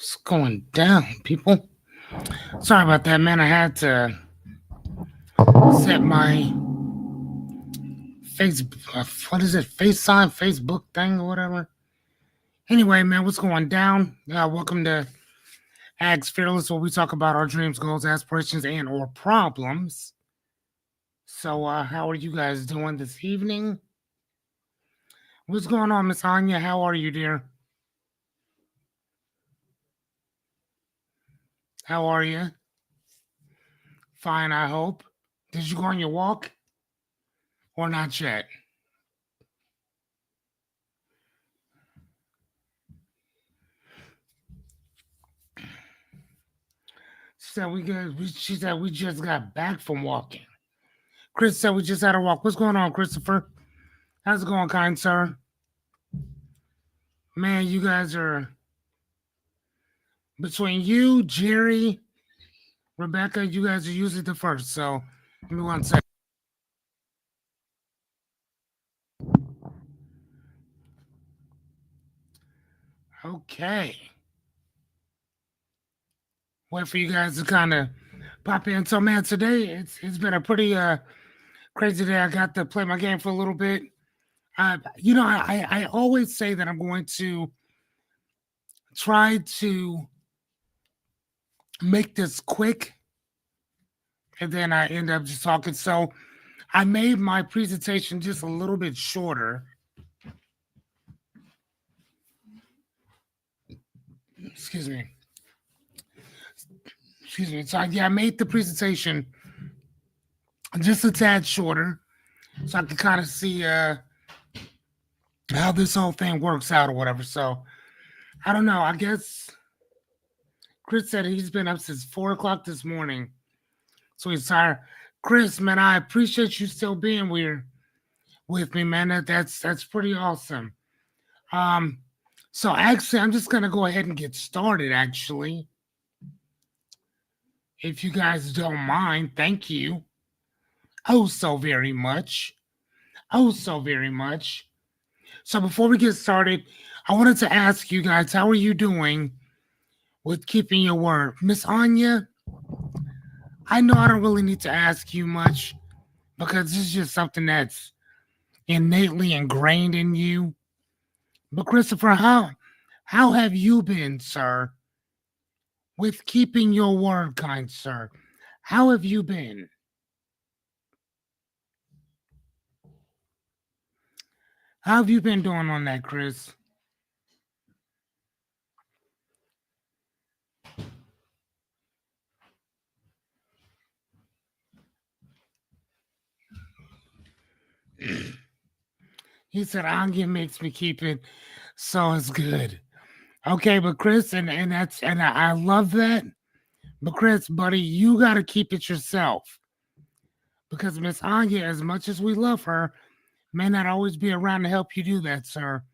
What's going down, people? Sorry about that, man. I had to set my face, what is it, FaceTime, Facebook thing or whatever. Anyway, man, what's going down? Welcome to Ags Fearless, where we talk about our dreams, goals, aspirations, and or problems. So, how are you guys doing this evening? What's going on, Miss Anya? How are you, dear? How are you? Fine, I hope. Did you go on your walk or not yet? She said we just got back from walking. Chris said we just had a walk. What's going on, Christopher? How's it going, kind sir? Man, you guys are between you, Jerry, Rebecca. You guys are usually the first. So give me 1 second. Okay. Wait for you guys to kind of pop in. So man, today it's been a pretty crazy day. I got to play my game for a little bit. I always say that I'm going to try to make this quick, and then I end up just talking. So I made my presentation just a little bit shorter. Excuse me. Excuse me. So I made the presentation just a tad shorter, so I can kind of see how this whole thing works out or whatever. So I don't know. I guess Chris said he's been up since 4 o'clock this morning, so he's tired. Chris, man, I appreciate you still being here with me, man. That's pretty awesome. So actually, I'm just gonna go ahead and get started. Actually, if you guys don't mind, thank you. Oh, so very much. Oh, so very much. So before we get started, I wanted to ask you guys, how are you doing with keeping your word? Miss Anya, I know I don't really need to ask you much because this is just something that's innately ingrained in you. But Christopher, how have you been, sir, with keeping your word, kind sir? How have you been? How have you been doing on that, Chris? He said, Anya makes me keep it, so it's good. Okay, but Chris, and I love that. But Chris, buddy, you gotta keep it yourself. Because Miss Anya, as much as we love her, may not always be around to help you do that, sir.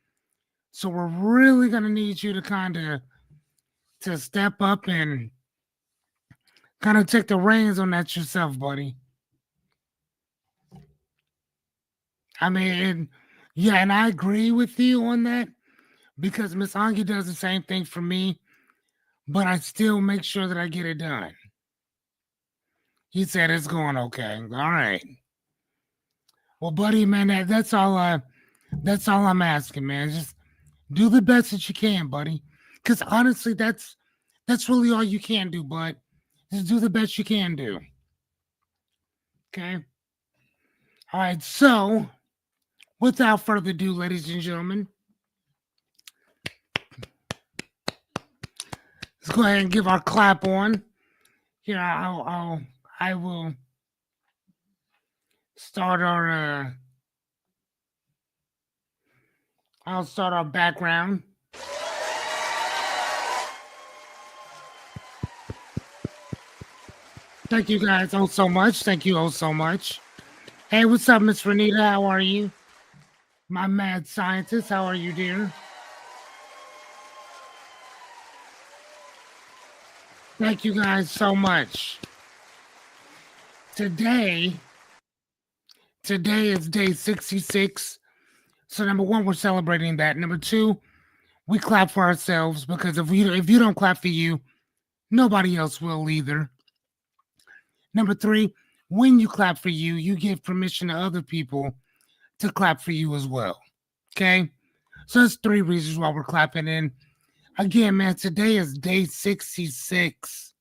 So we're really gonna need you to kind of to step up and kind of take the reins on that yourself, buddy. I mean, yeah, and I agree with you on that because Miss Anya does the same thing for me, but I still make sure that I get it done. He said it's going okay. All right. Well, buddy, man, that's all I'm asking, man. Just do the best that you can, buddy. Because honestly, that's really all you can do, bud. Just do the best you can do. Okay. All right. So, without further ado, ladies and gentlemen, let's go ahead and give our clap on. Here, I will start our I'll start our background. Thank you guys oh so much. Thank you oh so much. Hey, what's up, Miss Renita? How are you? My mad scientist, how are you, dear? Thank you guys so much. Today is day 66. So number one, we're celebrating that. Number two, we clap for ourselves because if you don't clap for you, nobody else will either. Number three, when you clap for you, you give permission to other people to clap for you as well. Okay? So that's three reasons why we're clapping in. Again, man, today is day 66.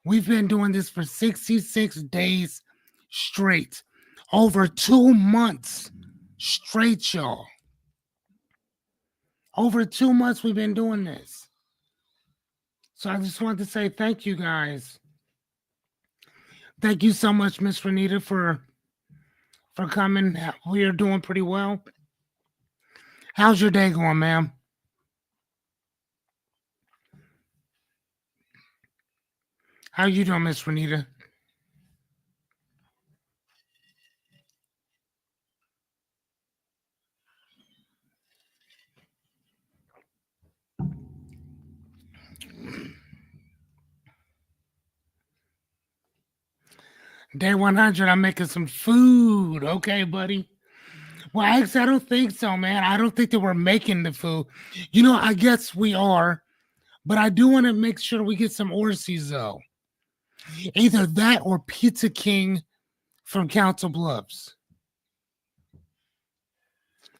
We've been doing this for 66 days straight. Over 2 months straight, y'all. Over 2 months we've been doing this. So I just wanted to say thank you guys. Thank you so much, Miss Renita, for coming. We are doing pretty well. How's your day going, ma'am? How you doing, Miss Renita? Day 100, I'm making some food. Okay, buddy. Well, actually, I don't think so, man. I don't think that we're making the food. I guess we are, but I do want to make sure we get some Orsies, though. Either that or Pizza King from Council Bluffs.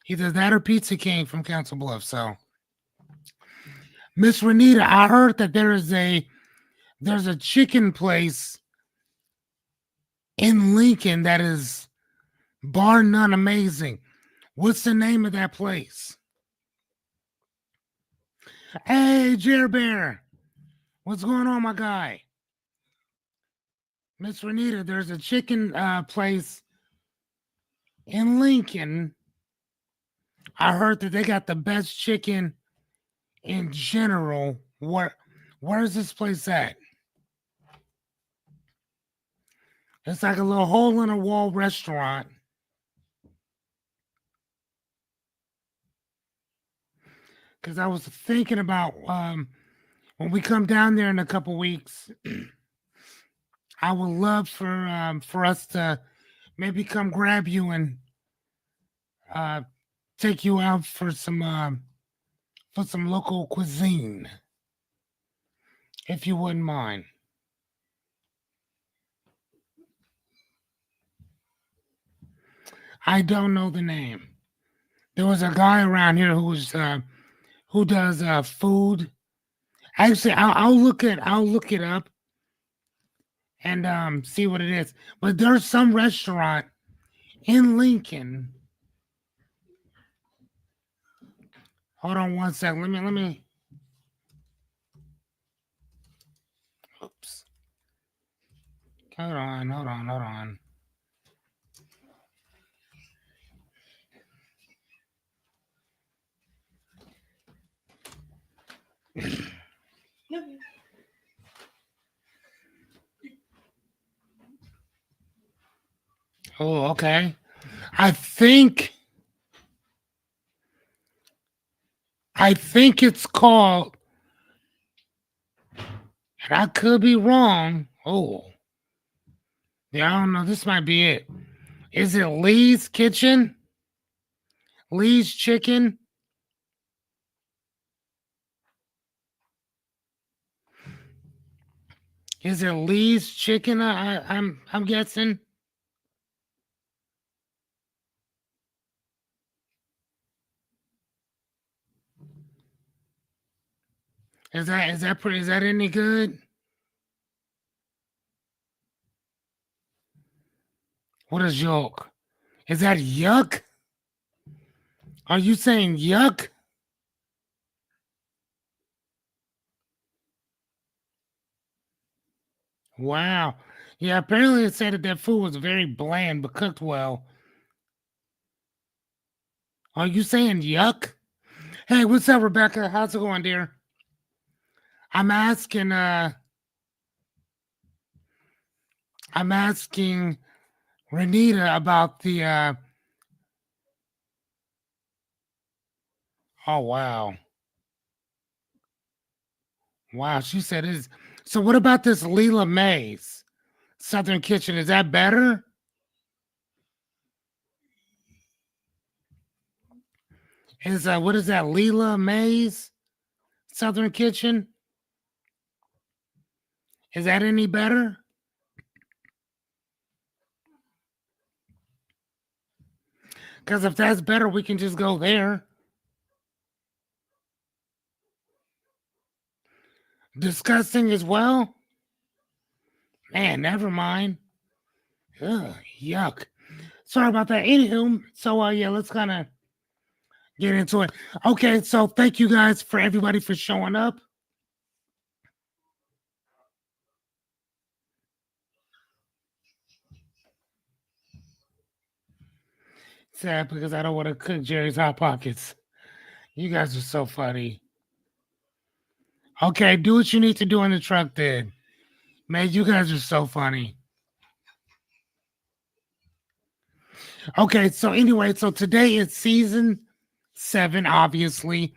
Either that or Pizza King from Council Bluffs. So, Miss Renita, I heard that there's a chicken place in Lincoln that is bar none amazing. What's the name of that place? Hey, Jer Bear. What's going on, my guy? Miss Renita, there's a chicken place in Lincoln. I heard that they got the best chicken in general. Where's this place at? It's like a little hole in a wall restaurant. Because I was thinking about when we come down there in a couple weeks, I would love for us to maybe come grab you and take you out for some local cuisine, if you wouldn't mind. I don't know the name. There was a guy around here who does food. Actually, I'll look it up and see what it is. But there's some restaurant in Lincoln. Hold on one second. Let me. Oops. Hold on. Oh, okay. I think it's called, and I could be wrong. Oh, yeah, I don't know. This might be it. Is it Lee's Kitchen? Lee's Chicken? Is it Lee's Chicken? I'm guessing. Is that any good? What is yolk? Is that yuck? Are you saying yuck? Wow. Yeah, apparently it said that food was very bland but cooked well. Are you saying yuck? Hey, what's up, Rebecca? How's it going, dear? I'm asking I'm asking Renita about the oh wow. Wow, she said it's so what about this Leela Mays Southern Kitchen? Is that better? Is what is that? Leela Mays Southern Kitchen? Is that any better? Because if that's better, we can just go there. Disgusting as well? Man, never mind. Ugh, yuck. Sorry about that. Anywho, so yeah, let's kind of get into it. Okay, so thank you guys for everybody for showing up. Sad because I don't want to cook Jerry's Hot Pockets. You guys are so funny. Okay, do what you need to do in the truck then. Man, you guys are so funny. Okay, so anyway, so today is season 7, obviously,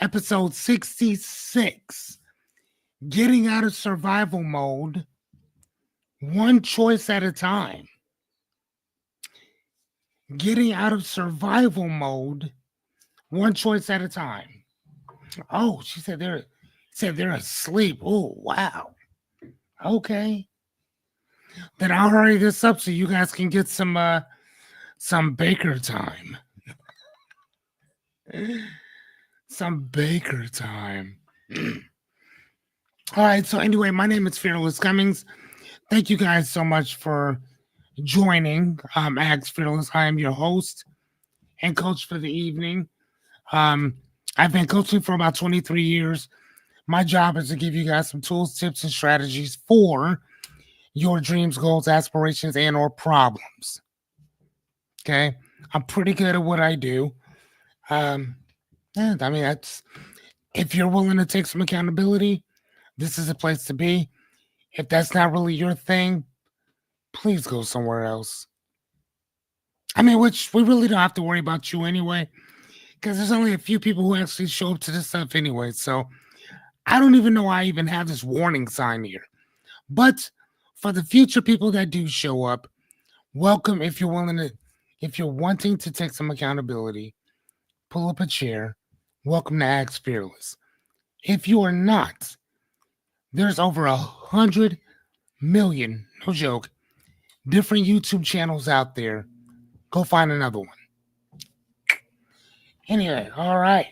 episode 66. Getting out of survival mode, one choice at a time. Getting out of survival mode, one choice at a time. Oh, she said they're asleep. Oh, wow. Okay. Then I'll hurry this up so you guys can get some baker time. Some baker time. All right, so anyway, my name is Fearless Cummings. Thank you guys so much for joining Ask Fearless. I am your host and coach for the evening. I've been coaching for about 23 years. My job is to give you guys some tools, tips, and strategies for your dreams, goals, aspirations, and or problems. Okay? I'm pretty good at what I do. And I mean, that's if you're willing to take some accountability, this is a place to be. If that's not really your thing, please go somewhere else. I mean, which we really don't have to worry about you anyway, because there's only a few people who actually show up to this stuff anyway. So I don't even know why I even have this warning sign here. But for the future people that do show up, welcome if you're wanting to take some accountability, pull up a chair. Welcome to Ask Fearless. If you are not, there's over 100 million, no joke, different YouTube channels out there. Go find another one. Anyway, all right.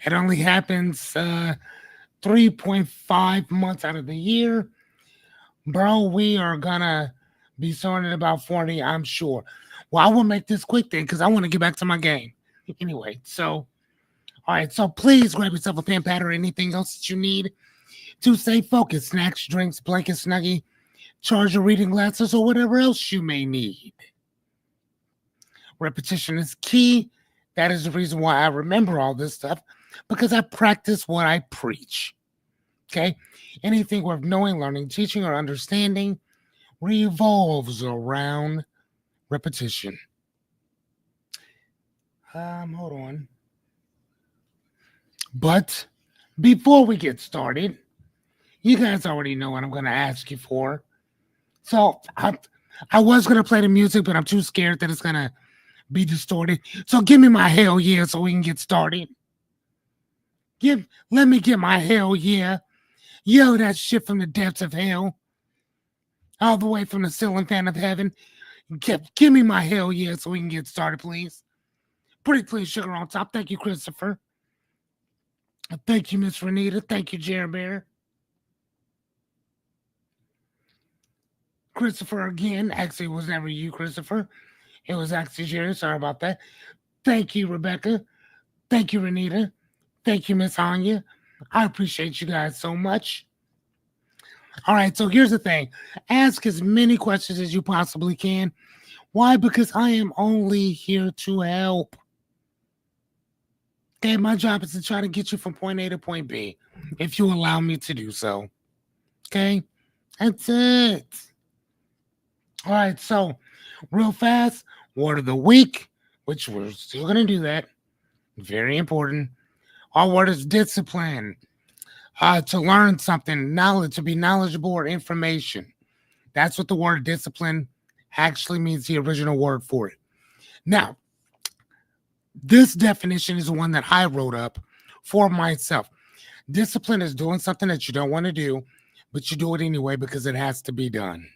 It only happens 3.5 months out of the year. Bro, we are gonna be sorting about 40, I'm sure. Well, I will make this quick then because I want to get back to my game. Anyway, so all right, so please grab yourself a pen pad or anything else that you need to stay focused. Snacks, drinks, blanket, snuggie, charger, reading glasses, or whatever else you may need. Repetition is key. That is the reason why I remember all this stuff, because I practice what I preach. Okay? Anything worth knowing, learning, teaching, or understanding revolves around repetition. Hold on. But before we get started, you guys already know what I'm going to ask you for. So I was going to play the music, but I'm too scared that it's going to be distorted. So give me my hell yeah so we can get started. Let me get my hell yeah. Yo, that shit from the depths of hell. All the way from the ceiling fan of heaven. Give me my hell yeah so we can get started, please. Pretty please, sugar on top. Thank you, Christopher. Thank you, Miss Renita. Thank you, Jerry Bear. Christopher again. Actually, it was never you, Christopher. It was actually Jerry. Sorry about that. Thank you, Rebecca. Thank you, Renita. Thank you, Miss Anya. I appreciate you guys so much. All right, so here's the thing. Ask as many questions as you possibly can. Why? Because I am only here to help. Okay, my job is to try to get you from point A to point B, if you allow me to do so. Okay, that's it. All right, so real fast, word of the week, which we're still going to do that. Very important. Our word is discipline. To learn something, knowledge, to be knowledgeable or information. That's what the word discipline actually means, the original word for it. Now, This definition is the one that I wrote up for myself. Discipline is doing something that you don't want to do, but you do it anyway because it has to be done.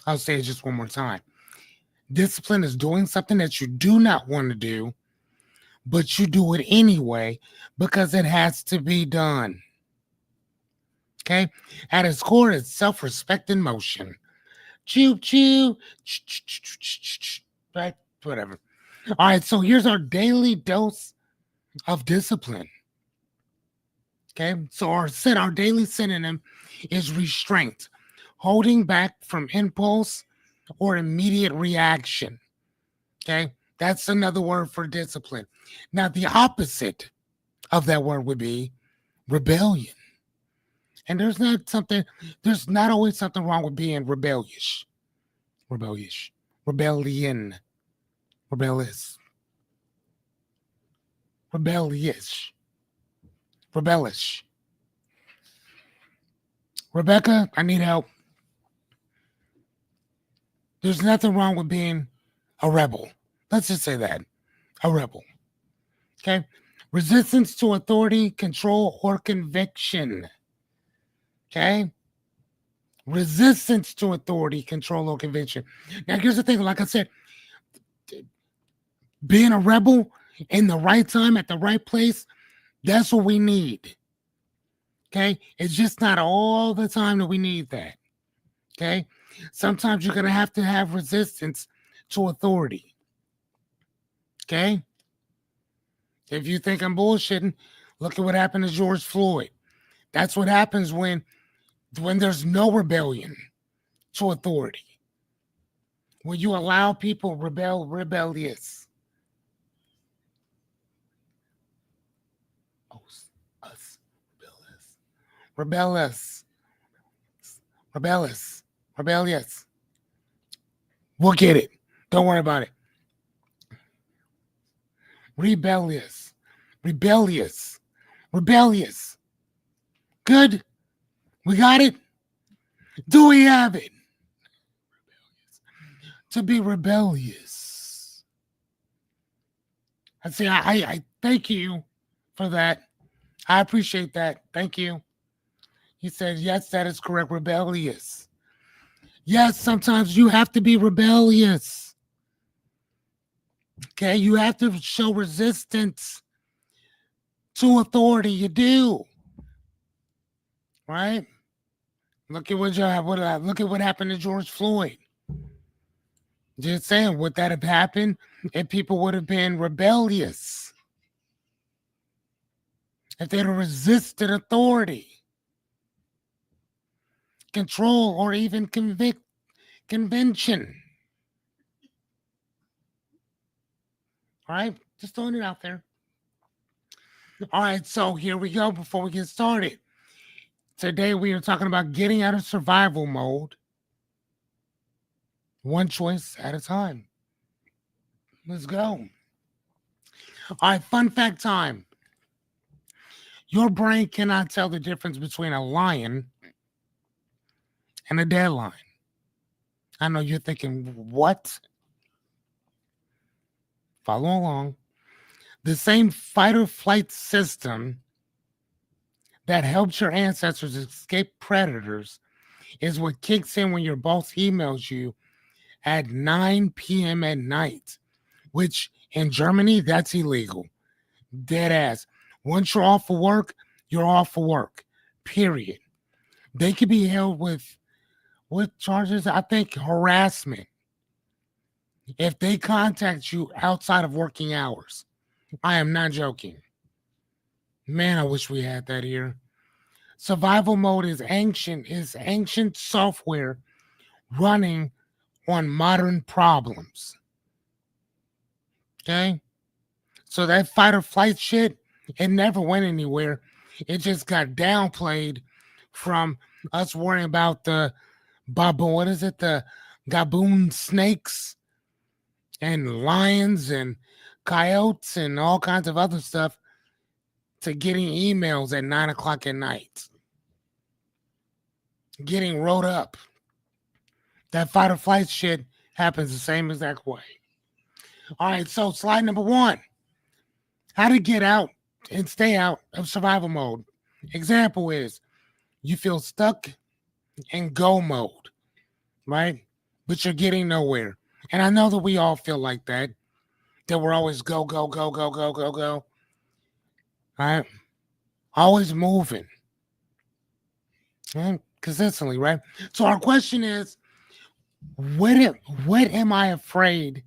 I'll say it just one more time. Discipline is doing something that you do not want to do, but you do it anyway because it has to be done. Okay? At its core, it's self respect in motion. Choo choo, right? Whatever. All right, so here's our daily dose of discipline. Okay, so our daily synonym is restraint, holding back from impulse or immediate reaction. Okay, that's another word for discipline. Now, the opposite of that word would be rebellion. And there's not always something wrong with being rebellious, rebellion, rebellious, rebellious, rebellious. Rebecca, I need help. There's nothing wrong with being a rebel. Let's just say that. A rebel. Okay? Resistance to authority, control, or conviction. Okay? Resistance to authority, control, or conviction. Now, here's the thing. Like I said, being a rebel in the right time, at the right place, that's what we need. Okay? It's just not all the time that we need that. Okay? Sometimes you're going to have resistance to authority. Okay? If you think I'm bullshitting, look at what happened to George Floyd. That's what happens when there's no rebellion to authority. When you allow people rebellious. Us, rebellious. We'll get it. Don't worry about it. Rebellious. Good. We got it. Do we have it? To be rebellious. I see. I thank you for that. I appreciate that. Thank you. He said, yes, that is correct. Rebellious. Yes, sometimes you have to be rebellious. Okay, you have to show resistance to authority. You do. Right? Look at look at what happened to George Floyd. Just saying, would that have happened if people would have been rebellious? If they'd have resisted authority, control, or even convention. All right, just throwing it out there. All right, so here we go before we get started. Today we are talking about getting out of survival mode, one choice at a time. Let's go. All right, fun fact time. Your brain cannot tell the difference between a lion and a deadline. I know you're thinking, what? Follow along. The same fight or flight system that helps your ancestors escape predators is what kicks in when your boss emails you at 9 p.m. at night, which in Germany, that's illegal. Dead ass. Once you're off of work, you're off of work. Period. They could be held with charges? I think harassment. If they contact you outside of working hours. I am not joking. Man, I wish we had that here. Survival mode is ancient software running on modern problems. Okay? So that fight or flight shit, it never went anywhere. It just got downplayed from us worrying about the the gaboon snakes and lions and coyotes and all kinds of other stuff to getting emails at 9 o'clock at night. Getting wrote up. That fight or flight shit happens the same exact way. All right, so slide number one: how to get out and stay out of survival mode. Example is you feel stuck in go mode, right? But you're getting nowhere. And I know that we all feel like that we're always go, go, go, go, go, go, go, right? Always moving, right? Consistently, right? So our question is, what am, what am I afraid?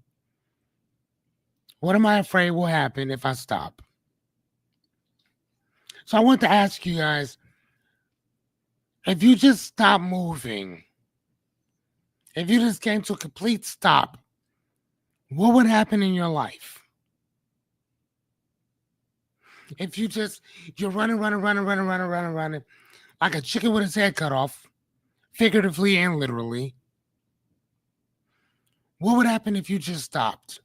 What am I afraid will happen if I stop? So I want to ask you guys, if you just stop moving, if you just came to a complete stop, what would happen in your life? If you're running, running, running, running, running, running, running, like a chicken with its head cut off, figuratively and literally, what would happen if you just stopped?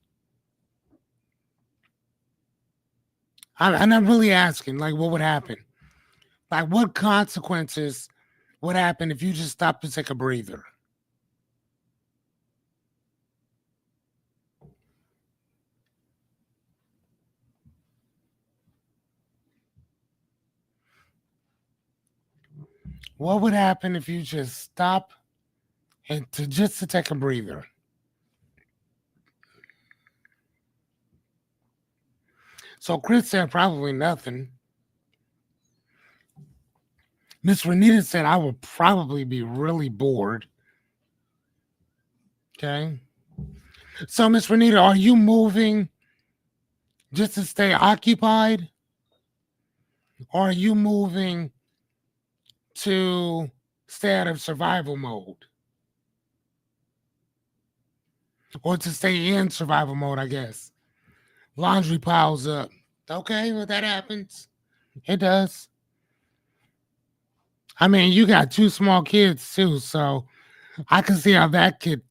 I'm really asking, like, what would happen? Like, what consequences would happen if you just stopped to take a breather? What would happen if you just stop and to take a breather? So Chris said probably nothing. Miss Renita said I would probably be really bored. Okay. So Miss Renita, are you moving just to stay occupied? Or are you moving to stay out of survival mode? Or to stay in survival mode, I guess. Laundry piles up. Okay, well that happens. It does. I mean, you got two small kids too, so I can see how that could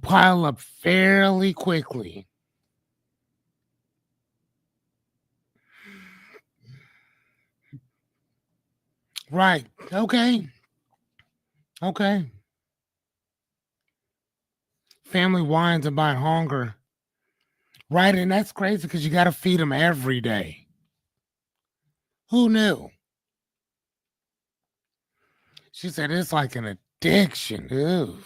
pile up fairly quickly. Right. Okay. Okay. Family whines about hunger. Right, and that's crazy because you got to feed them every day. Who knew? She said it's like an addiction. Ew.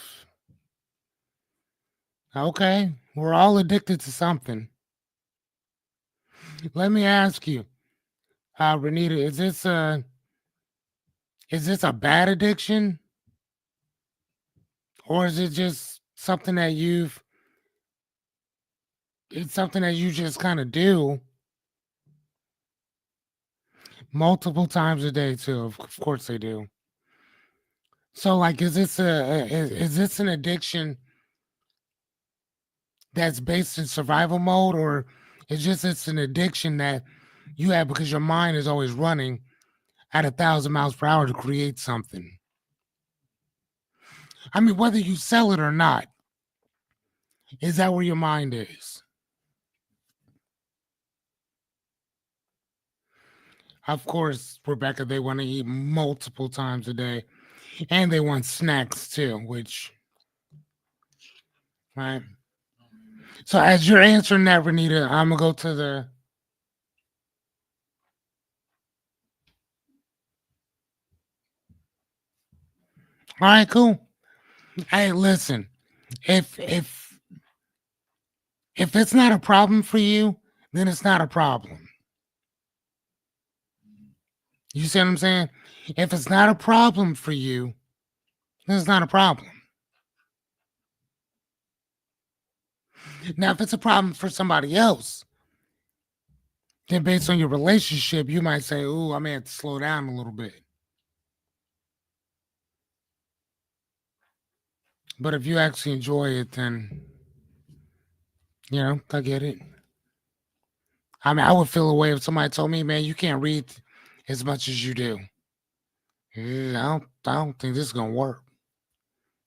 Okay, we're all addicted to something. Let me ask you, Renita, is this a bad addiction, or is it just something that it's something that you just kind of do multiple times a day too? Of course they do. So, like, is this an addiction that's based in survival mode, or it's an addiction that you have because your mind is always running at 1,000 miles per hour to create something? I mean, whether you sell it or not, is that where your mind is? Of course, Rebecca, they want to eat multiple times a day, and they want snacks too. Which, right? So, as you're answering that, Renita, I'm gonna go to the. All right, cool. Hey, listen, if if if it's not a problem for you, then it's not a problem. You see what I'm saying? If it's not a problem for you, then it's not a problem. Now, if it's a problem for somebody else, then based on your relationship, you might say, "Ooh, I may have to slow down a little bit." But if you actually enjoy it, then I get it. I mean, I would feel a way if somebody told me, "Man, you can't read as much as you do." Yeah, I don't think this is gonna work.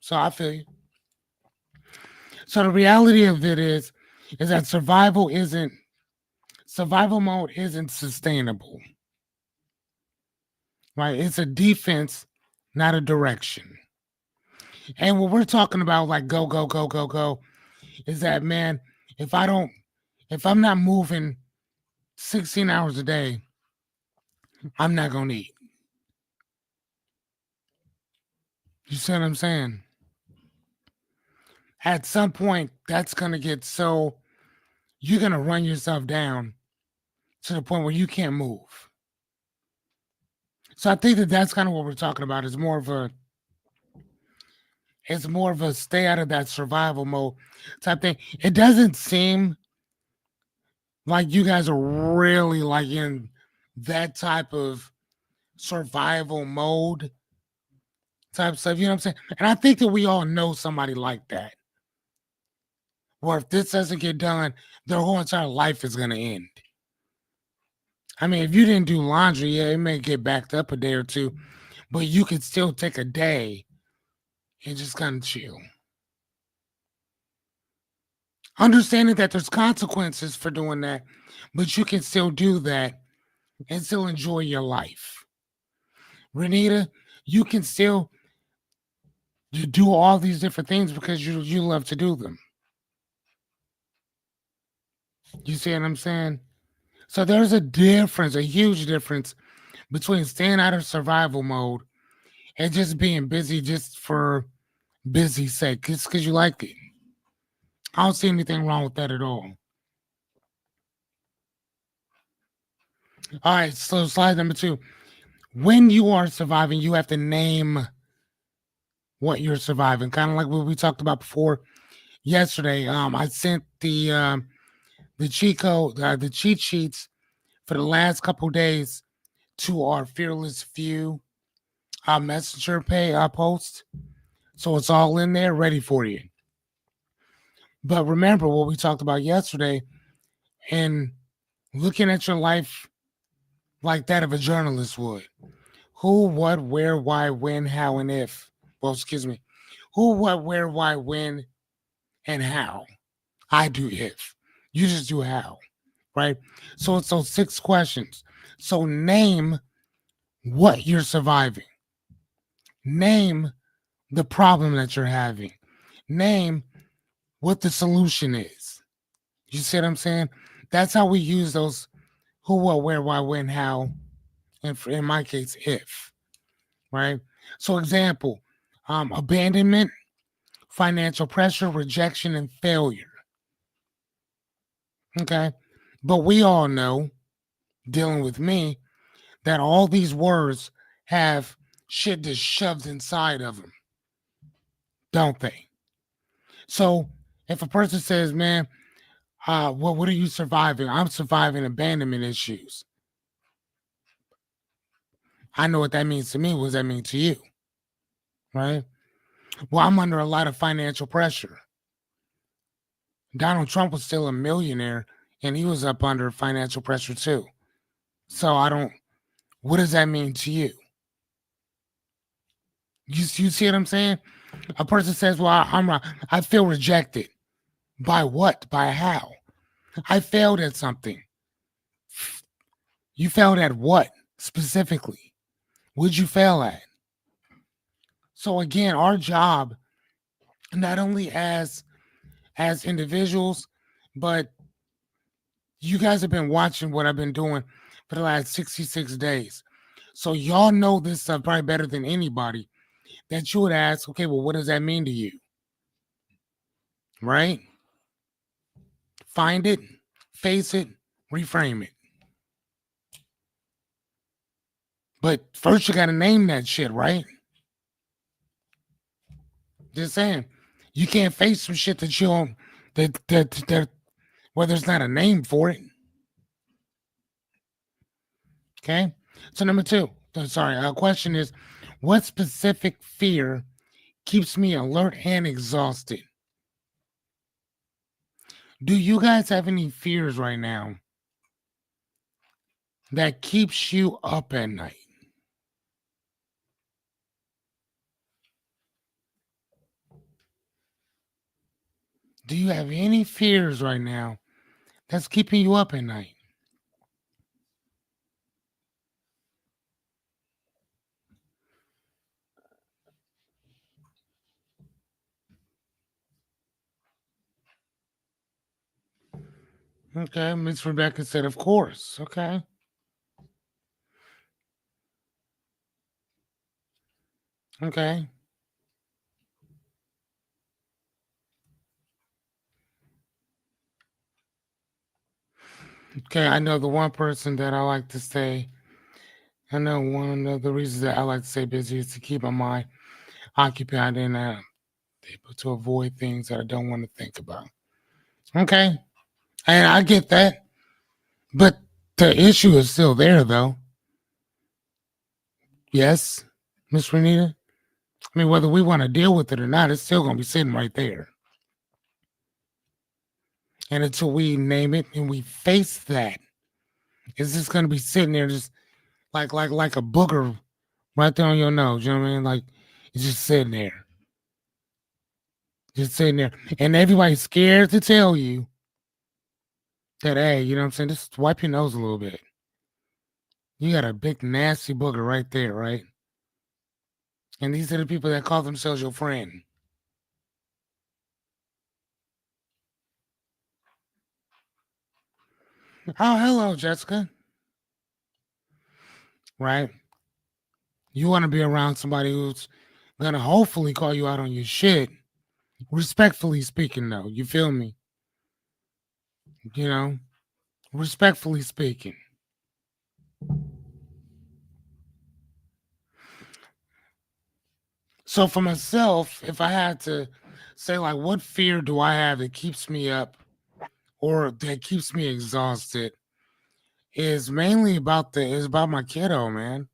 So I feel you. So the reality of it is that survival mode isn't sustainable, right? It's a defense, not a direction. And what we're talking about, like go, go, go, go, go, is that, man, If I don't, if I'm not moving 16 hours a day, I'm not gonna eat. You see what I'm saying? At some point, that's gonna get so you're gonna run yourself down to the point where you can't move. So I think that that's kind of what we're talking about. It's more of a stay out of that survival mode type thing. It doesn't seem like you guys are really like in that type of survival mode type stuff. You know what I'm saying? And I think that we all know somebody like that. Where if this doesn't get done, their whole entire life is gonna end. I mean, if you didn't do laundry, yeah, it may get backed up a day or two, but you could still take a day and just kind of chill. Understanding that there's consequences for doing that, but you can still do that and still enjoy your life. Renita, you can still do all these different things because you love to do them. You see what I'm saying? So there's a difference, a huge difference between staying out of survival mode and just being busy just for busy sake, just because you like it. I don't see anything wrong with that at all. All right, so slide number 2. When you are surviving, you have to name what you're surviving. Kind of like what we talked about before yesterday. I sent the cheat code, the cheat sheets for the last couple days to our fearless few messenger pay post. So it's all in there, ready for you. But remember what we talked about yesterday and looking at your life like that of a journalist would. Who, what, where, why, when, how, and if. Well, excuse me. Who, what, where, why, when, and how. I do if. You just do how, right? So it's those 6 questions. So name what you're surviving. Name the problem that you're having. Name what the solution is. You see what I'm saying? That's how we use those who, what, where, why, when, how, and in my case, if, right? So example, abandonment, financial pressure, rejection, and failure. Okay. But we all know, dealing with me, that all these words have shit that's shoved inside of them, don't they? So if a person says, man, what are you surviving? I'm surviving abandonment issues. I know what that means to me. What does that mean to you? Right? Well, I'm under a lot of financial pressure. Donald Trump was still a millionaire and he was up under financial pressure too. So I don't, what does that mean to you? You see what I'm saying? A person says, well, I feel rejected. By what? By how? I failed at something. You failed at what specifically? What'd you fail at? So again, our job, not only as individuals, but you guys have been watching what I've been doing for the last 66 days. So y'all know this stuff probably better than anybody that you would ask, okay, well, what does that mean to you? Right? Find it, face it, reframe it. But first you gotta name that shit, right? Just saying. You can't face some shit that you don't that well, there's not a name for it. Okay. So number 2. Sorry, question is what specific fear keeps me alert and exhausted? Do you guys have any fears right now that keeps you up at night? Do you have any fears right now that's keeping you up at night? Okay, Miss Rebecca said, "Of course." Okay, okay, okay. I know the one person that I like to say. I know one of the reasons that I like to stay busy is to keep my mind occupied and able to avoid things that I don't want to think about. Okay, and I get that, but the issue is still there, though. Yes, Miss Renita. I mean, whether we want to deal with it or not, it's still going to be sitting right there. And until we name it and we face that, it's just going to be sitting there, just like a booger right there on your nose. You know what I mean? Like it's just sitting there, and everybody's scared to tell you that. Hey, you know what I'm saying? Just wipe your nose a little bit. You got a big nasty booger right there, right? And these are the people that call themselves your friend. Oh, hello, Jessica. Right? You want to be around somebody who's gonna hopefully call you out on your shit. Respectfully speaking, though, you feel me? You know, respectfully speaking. So for myself, if I had to say like what fear do I have that keeps me up or that keeps me exhausted is mainly about the is about my kiddo, man.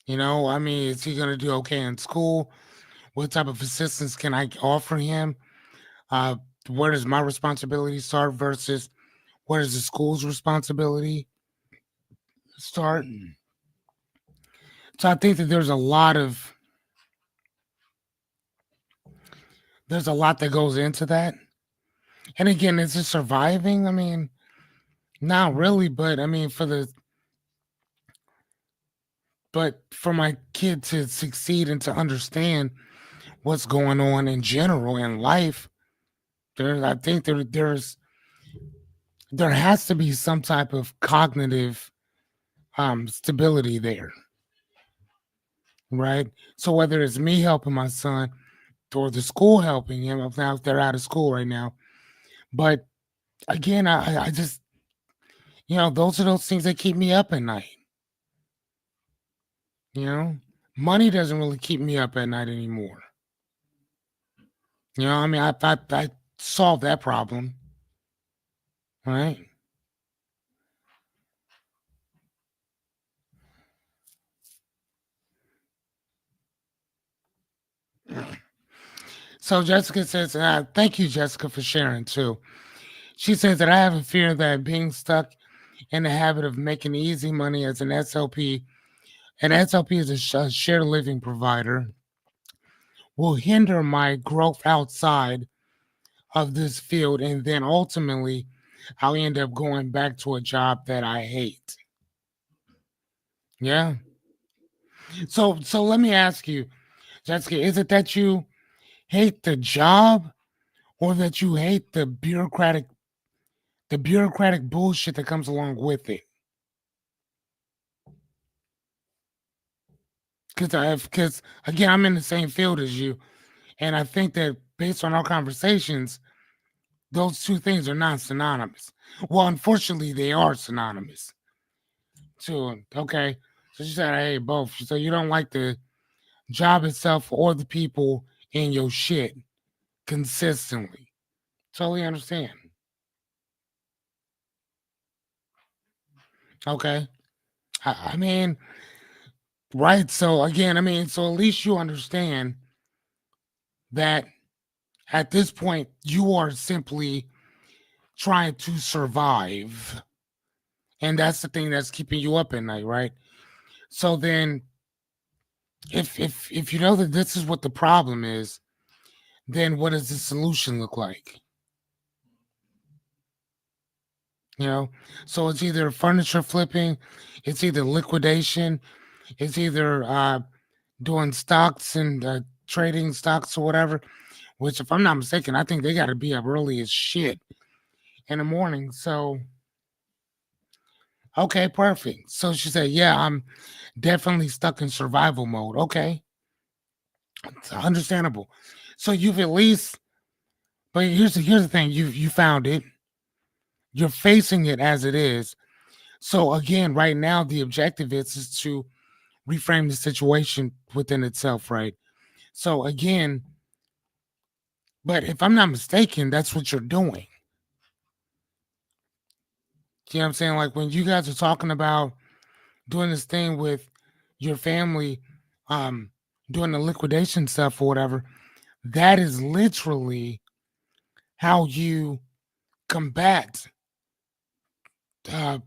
You know, I mean, is he gonna do okay in school? What type of assistance can I offer him? Uh, where does my responsibility start versus where does the school's responsibility start? So I think that there's a lot that goes into that. And again, is it surviving? I mean, not really, but I mean but for my kid to succeed and to understand what's going on in general in life, I think there has to be some type of cognitive stability there, right? So whether it's me helping my son or the school helping him, if now they're out of school right now, but again, I just those are those things that keep me up at night. You know, money doesn't really keep me up at night anymore. I mean, I solved that problem, right? So Jessica says, thank you, Jessica, for sharing too. She says that I have a fear that being stuck in the habit of making easy money as an SLP, and SLP is a shared living provider, will hinder my growth outside of this field, and then ultimately, I'll end up going back to a job that I hate. Yeah. So let me ask you, Jessica, is it that you hate the job or that you hate the bureaucratic bullshit that comes along with it? Because again, I'm in the same field as you, and I think that based on our conversations, those two things are not synonymous. Well, unfortunately, they are synonymous. Too. Okay. So she said, "Hey, both." So you don't like the job itself or the people in your shit consistently. Totally understand. Okay. I mean, right. So again, I mean, so at least you understand that at this point you are simply trying to survive. And that's the thing that's keeping you up at night, right? So then if you know that this is what the problem is, then what does the solution look like? You know? So it's either furniture flipping, it's either liquidation, it's either doing stocks and trading stocks or whatever, which if I'm not mistaken, I think they gotta be up early as shit in the morning. So, okay, perfect. So she said, yeah, I'm definitely stuck in survival mode. Okay, it's understandable. So you've at least, but here's the thing: you found it. You're facing it as it is. So again, right now the objective is to reframe the situation within itself, right? So again, but if I'm not mistaken, that's what you're doing. You know what I'm saying? Like when you guys are talking about doing this thing with your family, um, doing the liquidation stuff or whatever, that is literally how you combat uh,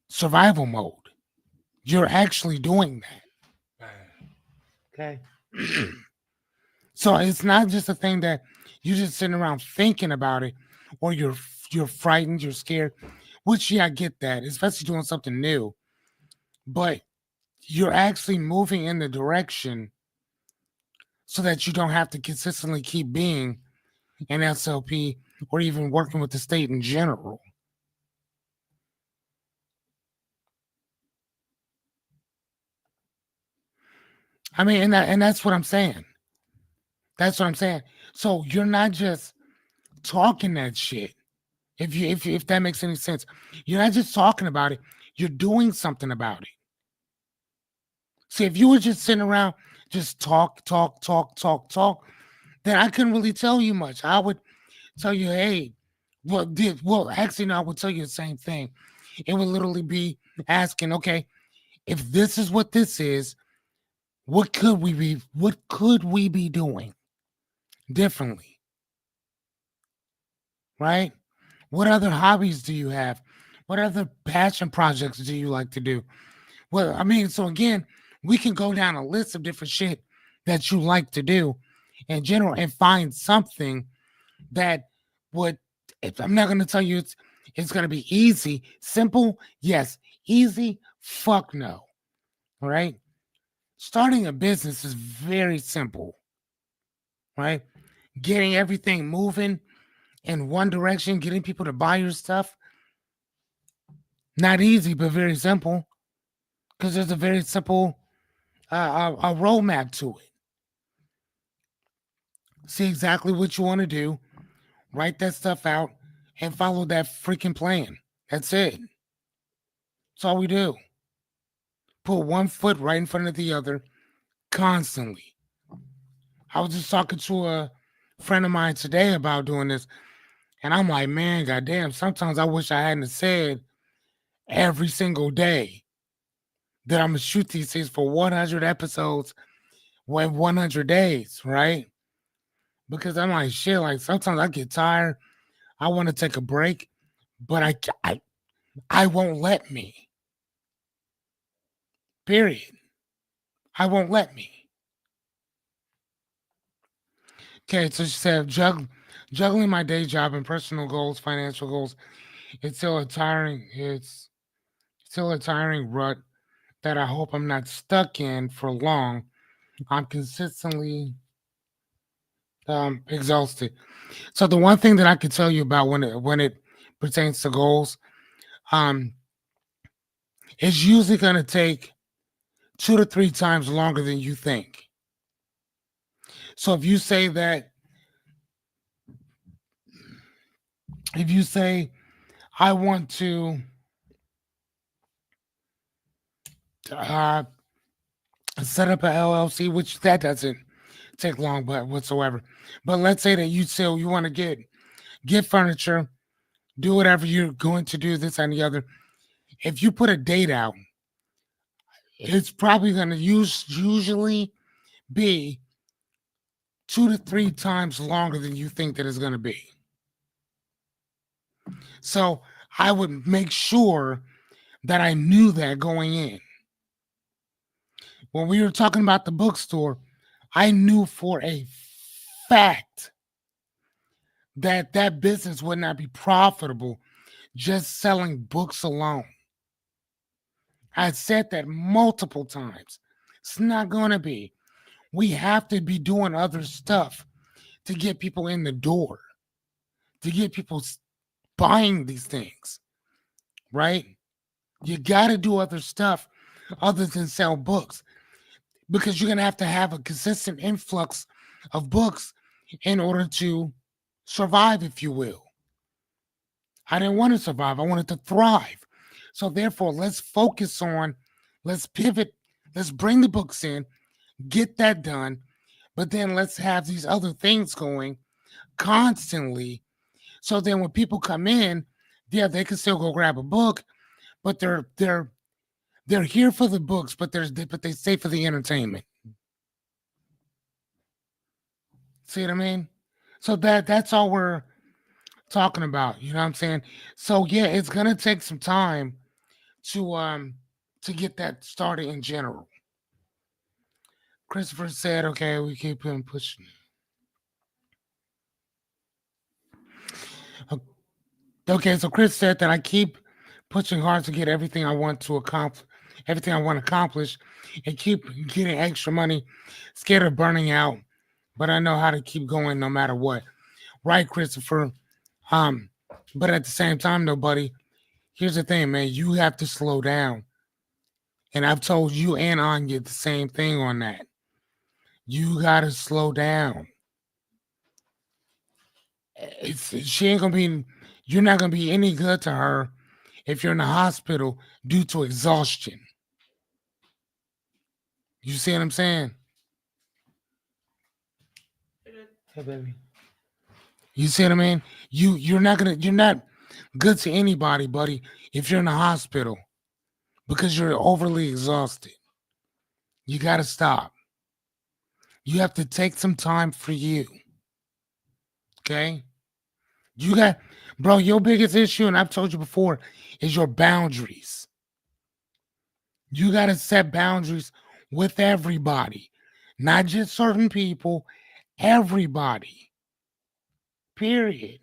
survival mode. You're actually doing that. Okay. So it's not just a thing that you're just sitting around thinking about it, or you're frightened, you're scared. Which yeah, I get that, especially doing something new. But you're actually moving in the direction so that you don't have to consistently keep being an SLP or even working with the state in general. I mean, and that's what I'm saying. That's what I'm saying. So you're not just talking that shit. If that makes any sense, you're not just talking about it. You're doing something about it. See, if you were just sitting around, just talk, then I couldn't really tell you much. I would tell you, hey, well, actually, no, I would tell you the same thing. It would literally be asking, okay, if this is what this is, what could we be doing differently? Right? What other hobbies do you have? What other passion projects do you like to do? Well, I mean, so again, we can go down a list of different shit that you like to do in general and find something that would, if I'm not going to tell you it's going to be easy, simple, yes, easy, fuck no. All right? Starting a business is very simple, right? Getting everything moving in one direction, getting people to buy your stuff, not easy, but very simple because there's a very simple a roadmap to it. See exactly what you want to do, write that stuff out, and follow that freaking plan. That's it. That's all we do. Put one foot right in front of the other constantly. I was just talking to a friend of mine today about doing this, and I'm like, man, goddamn, sometimes I wish I hadn't said every single day that I'm gonna shoot these things for 100 episodes when 100 days, right? Because I'm like, shit, like sometimes I get tired. I want to take a break, but I won't let me. Period. I won't let me. Okay, so she said juggling my day job and personal goals, financial goals. It's still a tiring rut that I hope I'm not stuck in for long. I'm consistently exhausted. So the one thing that I can tell you about when it pertains to goals, um, it's usually going to take 2 to 3 times longer than you think. So if you say I want to uh, set up an LLC, which that doesn't take long, but whatsoever. But let's say that you say you want to get furniture, do whatever you're going to do, this and the other. If you put a date out, it's probably going to usually be 2 to 3 times longer than you think that it's going to be. So I would make sure that I knew that going in. When we were talking about the bookstore, I knew for a fact that that business would not be profitable just selling books alone. I said that multiple times. It's not going to be. We have to be doing other stuff to get people in the door, to get people buying these things, right? You got to do other stuff other than sell books because you're going to have a consistent influx of books in order to survive, if you will. I didn't want to survive, I wanted to thrive. So, therefore, let's pivot, let's bring the books in, get that done, but then let's have these other things going constantly. So then when people come in, yeah, they can still go grab a book, but they're here for the books, but they stay for the entertainment. See what I mean? So that's all we're talking about. You know what I'm saying? So yeah, it's gonna take some time to um to get that started in general. Christopher said, "Okay, we keep him pushing." Okay, so Chris said that I keep pushing hard to get everything I want to accomplish, everything I want to accomplish, and keep getting extra money. Scared of burning out, but I know how to keep going no matter what. Right, Christopher. Um, but at the same time, though, buddy, here's the thing, man. You have to slow down, and I've told you and Anya the same thing on that. You gotta slow down. She ain't gonna be. You're not gonna be any good to her if you're in the hospital due to exhaustion. You see what I'm saying? Hey, baby. You see what I mean? You're not good to anybody, buddy, if you're in the hospital because you're overly exhausted. You gotta stop. You have to take some time for you. Okay? You got bro, your biggest issue, and I've told you before, is your boundaries. You gotta set boundaries with everybody, not just certain people, everybody. Period.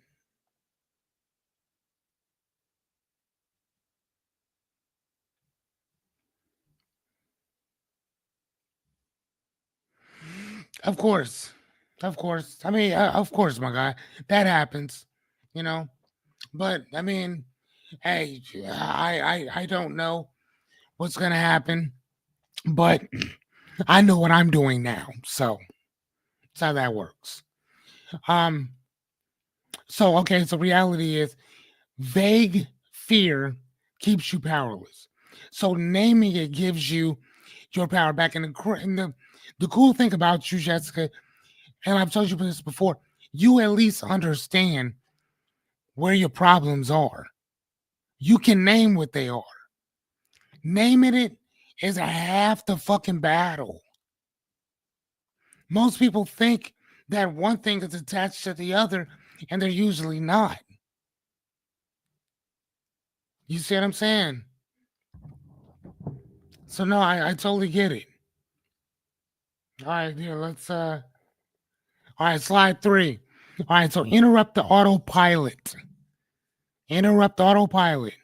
Of course. Of course. I mean, of course, my guy. That happens, you know. But I mean, hey, I don't know what's gonna happen, but I know what I'm doing now. So that's how that works. Um, so okay, so reality is vague fear keeps you powerless. So naming it gives you your power back. And the cool thing about you, Jessica, and I've told you this before, you at least understand where your problems are. You can name what they are. Naming it is a half the fucking battle. Most people think that one thing is attached to the other, and they're usually not. You see what I'm saying? So no, I totally get it. All right, yeah, let's all right, slide 3. All right, so interrupt the autopilot. Interrupt autopilot.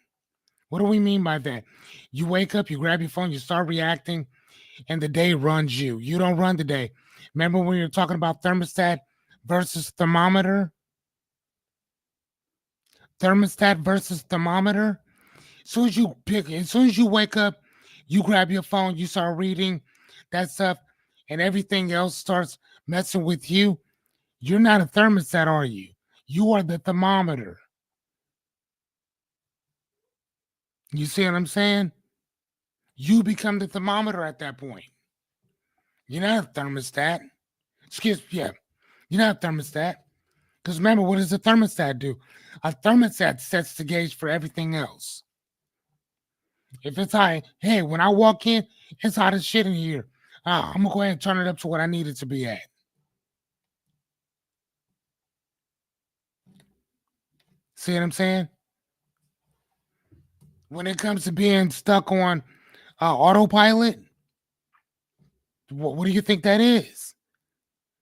What do we mean by that? You wake up, you grab your phone, you start reacting, and the day runs you. You don't run the day. Remember when we were talking about thermostat versus thermometer? Thermostat versus thermometer? As soon as you wake up, you grab your phone, you start reading that stuff, and everything else starts messing with you. You're not a thermostat, are you? You are the thermometer. You see what I'm saying? You become the thermometer at that point. You're not a thermostat. Excuse me, yeah. You're not a thermostat. Because remember, what does a thermostat do? A thermostat sets the gauge for everything else. If it's high, hey, when I walk in, it's hot as shit in here. I'm gonna go ahead and turn it up to what I need it to be at. See what I'm saying? When it comes to being stuck on autopilot, what do you think that is?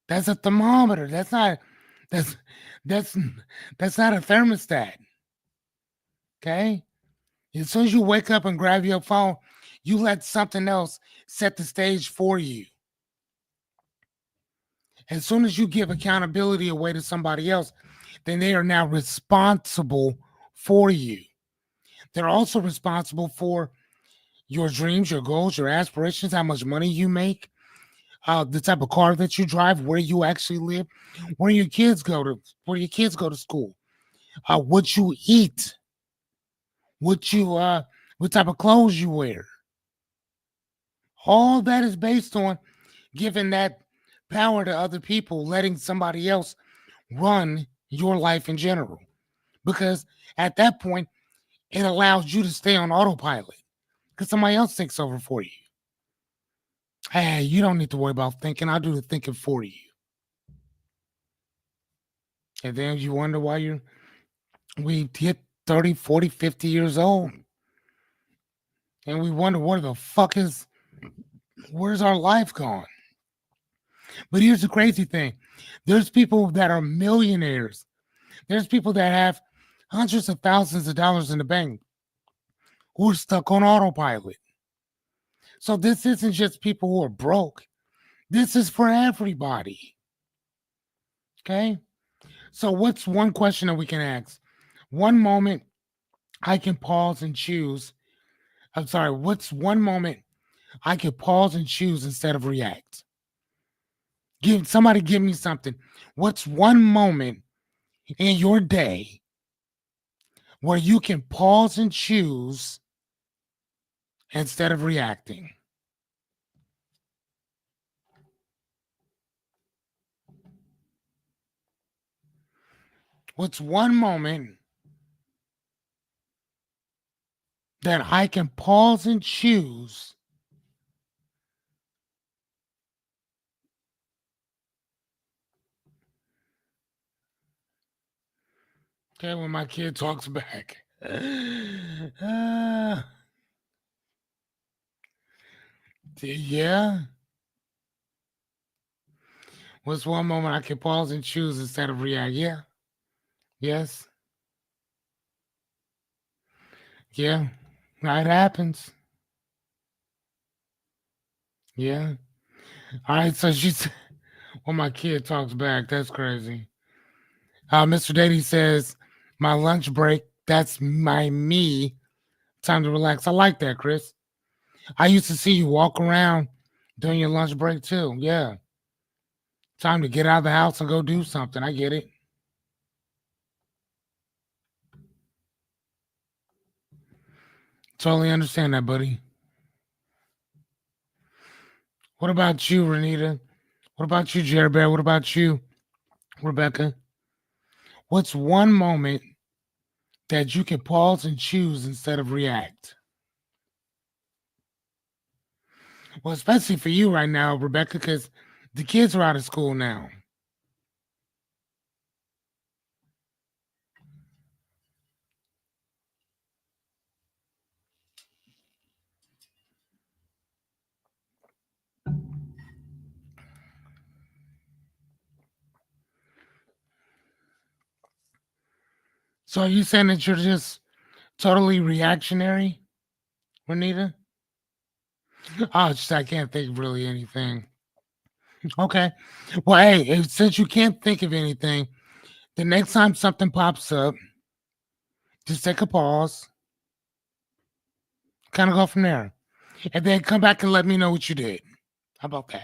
That's a thermometer. That's that's that's not a thermostat. Okay. As soon as you wake up and grab your phone, you let something else set the stage for you. As soon as you give accountability away to somebody else, then they are now responsible for you. They're also responsible for your dreams, your goals, your aspirations, how much money you make, the type of car that you drive, where you actually live, where your kids go to school, what you eat, what you what type of clothes you wear. All that is based on giving that power to other people, letting somebody else run your life in general. Because at that point, it allows you to stay on autopilot because somebody else takes over for you. Hey, you don't need to worry about thinking. I'll do the thinking for you. And then you wonder why we hit 30, 40, 50 years old. And we wonder where's our life gone? But here's the crazy thing. There's people that are millionaires. There's people that have hundreds of thousands of dollars in the bank who are stuck on autopilot. So this isn't just people who are broke. This is for everybody. Okay? So what's one question that we can ask? One moment I can pause and choose. I'm sorry, what's one moment I can pause and choose instead of react? Give me something. What's one moment in your day where you can pause and choose instead of reacting? What's one moment that I can pause and choose okay when my kid talks back? Uh, yeah. What's one moment I can pause and choose instead of react? Yeah. Yes. Yeah. It happens. Yeah. All right. So she's when my kid talks back. That's crazy. Mr. Dady says, my lunch break, that's my me. Time to relax. I like that, Chris. I used to see you walk around during your lunch break too. Yeah. Time to get out of the house and go do something. I get it. Totally understand that, buddy. What about you, Renita? What about you, Jerry Bear? What about you, Rebecca? What's one moment that you can pause and choose instead of react? Well, especially for you right now, Rebecca, because the kids are out of school now. So are you saying that you're just totally reactionary, Renita? Oh, just I can't think of really anything. Okay. Well, hey, since you can't think of anything, the next time something pops up, just take a pause, kind of go from there, and then come back and let me know what you did. How about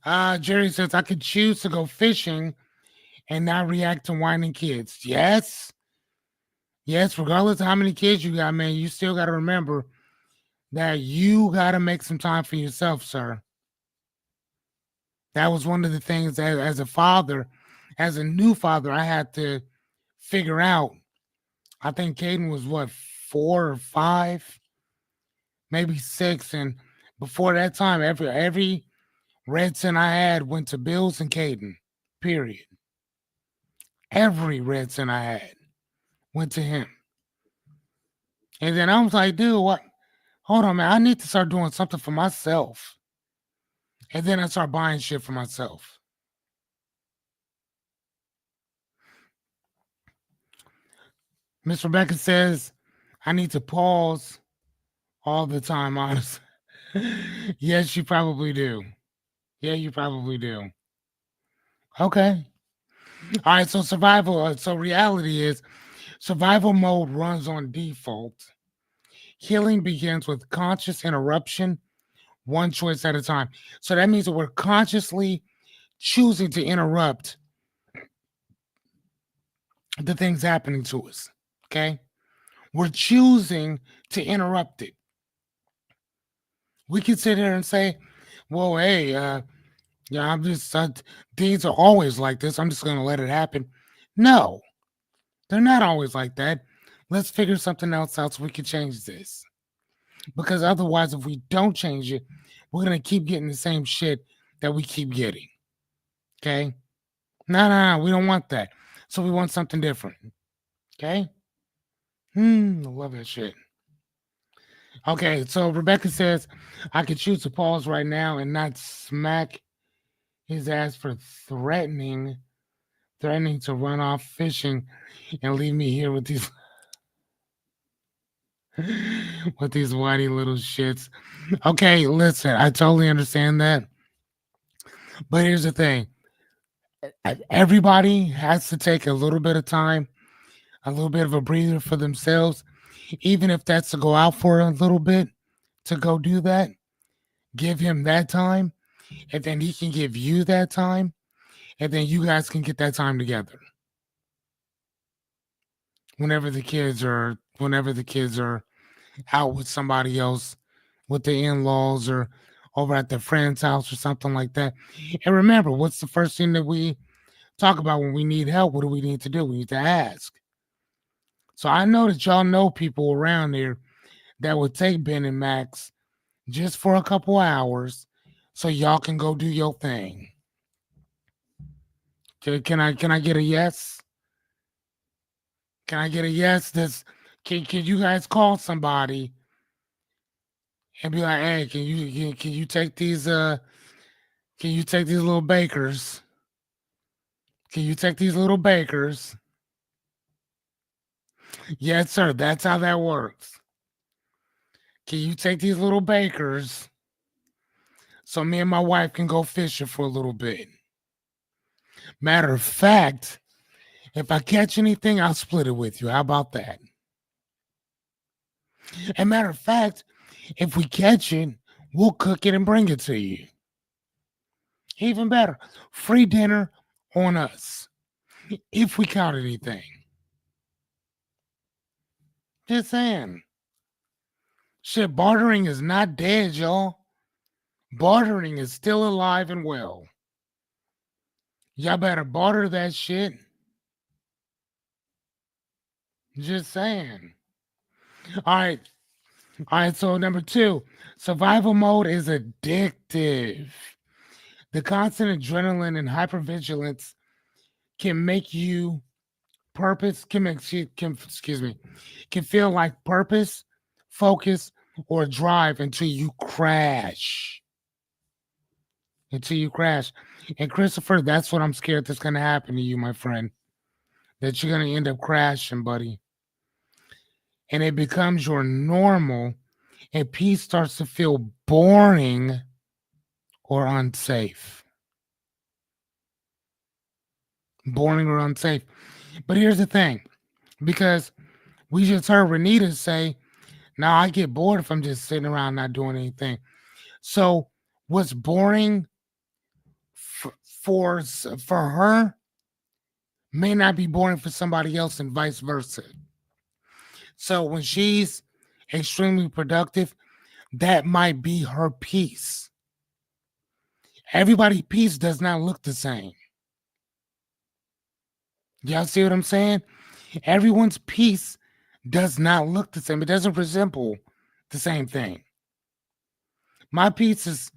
that? Jerry says I could choose to go fishing and not react to whining kids. Yes, yes. Regardless of how many kids you got, man, you still got to remember that you got to make some time for yourself, sir. That was one of the things that, as a father, as a new father, I had to figure out. I think Caden was what 4 or 5, maybe 6, and before that time, every red cent I had went to Bills and Caden. Period. Every red cent I had went to him. And then I was like, dude, what? Hold on, man. I need to start doing something for myself. And then I start buying shit for myself. Miss Rebecca says, I need to pause all the time, honestly. Yes, you probably do. Yeah, you probably do. Okay. All right. So reality is Survival mode runs on default. Healing begins with conscious interruption, one choice at a time. So that means that we're consciously choosing to interrupt the things happening to us. Okay? We're choosing to interrupt it. We can sit here and say, well, hey, yeah, things are always like this. I'm just going to let it happen. No, they're not always like that. Let's figure something else out so we can change this. Because otherwise, if we don't change it, we're going to keep getting the same shit that we keep getting. Okay? No, we don't want that. So we want something different. Okay? I love that shit. Okay, so Rebecca says, I could choose to pause right now and not smack his ass for threatening to run off fishing and leave me here with these with these whitey little shits. Okay, listen, I totally understand that. But here's the thing. Everybody has to take a little bit of time, a little bit of a breather for themselves, even if that's to go out for a little bit to go do that. Give him that time, and then he can give you that time, and then you guys can get that time together. Whenever the kids are out with somebody else, with the in-laws or over at their friend's house or something like that. And remember, what's the first thing that we talk about when we need help? What do we need to do? We need to ask. So I know that y'all know people around there that would take Ben and Max just for a couple hours so y'all can go do your thing. Can I get a yes? Can I get a yes? Can you guys call somebody and be like, hey, can you take these can you take these little bakers? Can you take these little bakers? Yes, sir. That's how that works. Can you take these little bakers so me and my wife can go fishing for a little bit? Matter of fact, if I catch anything, I'll split it with you. How about that? And matter of fact, if we catch it, we'll cook it and bring it to you. Even better, free dinner on us if we caught anything. Just saying. Shit, bartering is not dead, y'all. Bartering is still alive and well. Y'all better barter that shit. Just saying. All right. All right. So, number two, survival mode is addictive. The constant adrenaline and hypervigilance can make you excuse me, can feel like purpose, focus, or drive until you crash. Until you crash. And Christopher, that's what I'm scared that's going to happen to you, my friend. That you're going to end up crashing, buddy. And it becomes your normal, and peace starts to feel boring or unsafe. Boring or unsafe. But here's the thing, because we just heard Renita say, now I get bored if I'm just sitting around not doing anything. So what's boring for her may not be boring for somebody else and vice versa. So when she's extremely productive, that might be her peace. Everybody's peace does not look the same. Y'all see what I'm saying? Everyone's peace does not look the same. It doesn't resemble the same thing. My peace is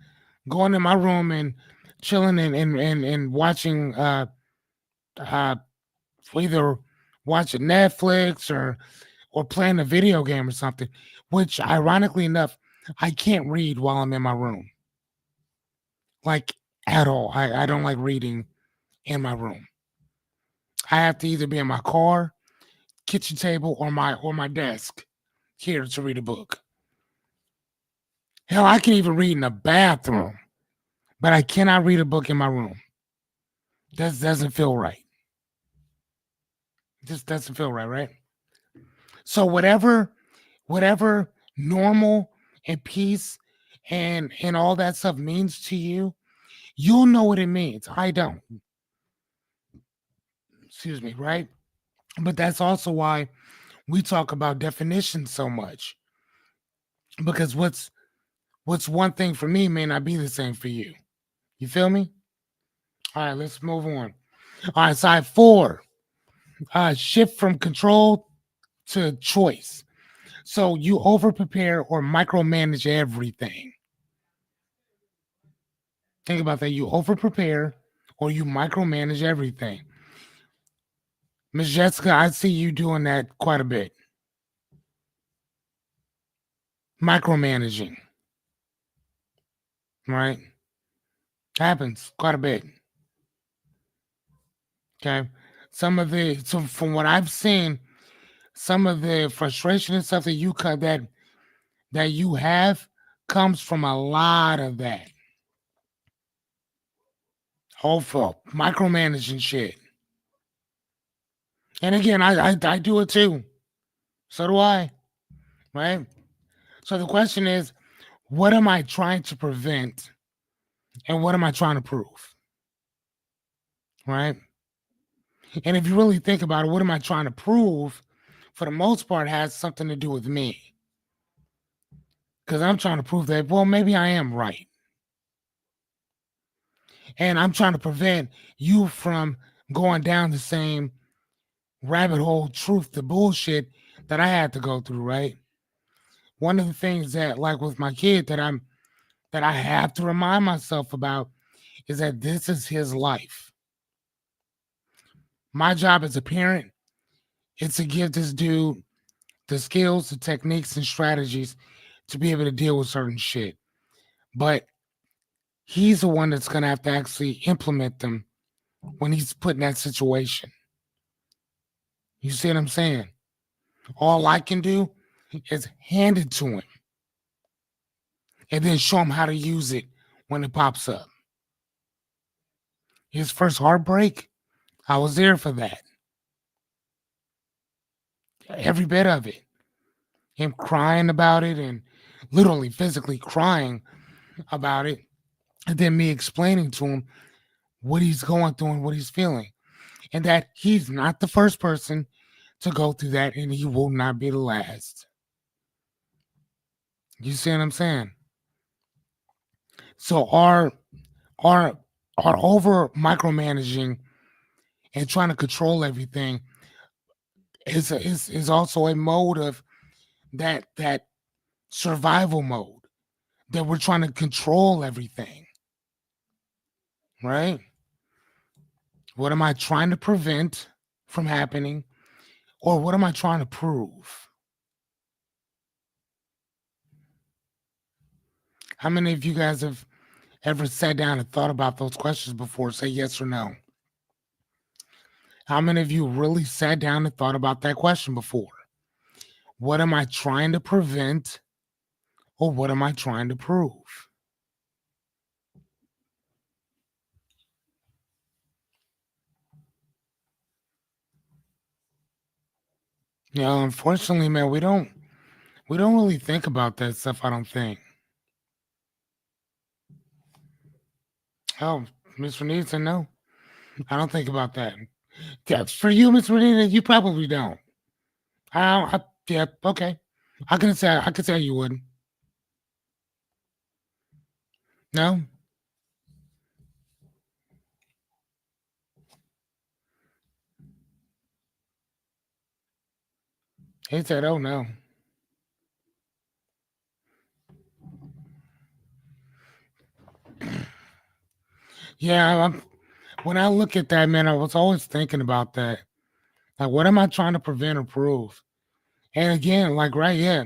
going in my room and chilling and watching uh either watching Netflix or playing a video game or something, which ironically enough, I can't read while I'm in my room. Like at all. I don't like reading in my room. I have to either be in my car, kitchen table, or my desk here to read a book. Hell, I can even read in the bathroom, but I cannot read a book in my room. That doesn't feel right. Just doesn't feel right, right? So whatever normal and peace and all that stuff means to you, you'll know what it means. I don't. Excuse me, right? But that's also why we talk about definitions so much. Because what's one thing for me may not be the same for you. You feel me? All right, let's move on. All right, side four. Shift from control to choice. So you over prepare or micromanage everything. Think about that. You over prepare or you micromanage everything. Miss Jessica, I see you doing that quite a bit. Micromanaging, right? Happens quite a bit. Okay. So from what I've seen, some of the frustration and stuff that you cut that you have comes from a lot of that. Hopeful micromanaging shit. And again, I do it too. So do I. Right? So the question is, what am I trying to prevent and what am I trying to prove? Right? And if you really think about it, what am I trying to prove? For the most part, has something to do with me. Because I'm trying to prove that, well, maybe I am right. And I'm trying to prevent you from going down the same rabbit hole truth to bullshit that I had to go through, right? One of the things that, like with my kid, that I have to remind myself about is that this is his life. My job as a parent is to give this dude the skills, the techniques, and strategies to be able to deal with certain shit. But he's the one that's gonna have to actually implement them when he's put in that situation. You see what I'm saying? All I can do is hand it to him and then show him how to use it when it pops up. His first heartbreak, I was there for that. Every bit of it. Him crying about it and literally physically crying about it. And then me explaining to him what he's going through and what he's feeling. And that he's not the first person to go through that and he will not be the last. You see what I'm saying? So our our over micromanaging and trying to control everything is also a mode of that survival mode that we're trying to control everything, right? What am I trying to prevent from happening, or what am I trying to prove? How many of you guys have ever sat down and thought about those questions before? Say yes or no. How many of you really sat down and thought about that question before? What am I trying to prevent, or what am I trying to prove? You know, unfortunately, man, we don't really think about that stuff, I don't think. Oh, Miss Renita said no. I don't think about that. Yeah, for you, Miss Renita, you probably don't. Yeah, okay. I can say you wouldn't. No? He said, oh no. Yeah, when I look at that, man, I was always thinking about that. Like, what am I trying to prevent or prove? And again, like, right, yeah,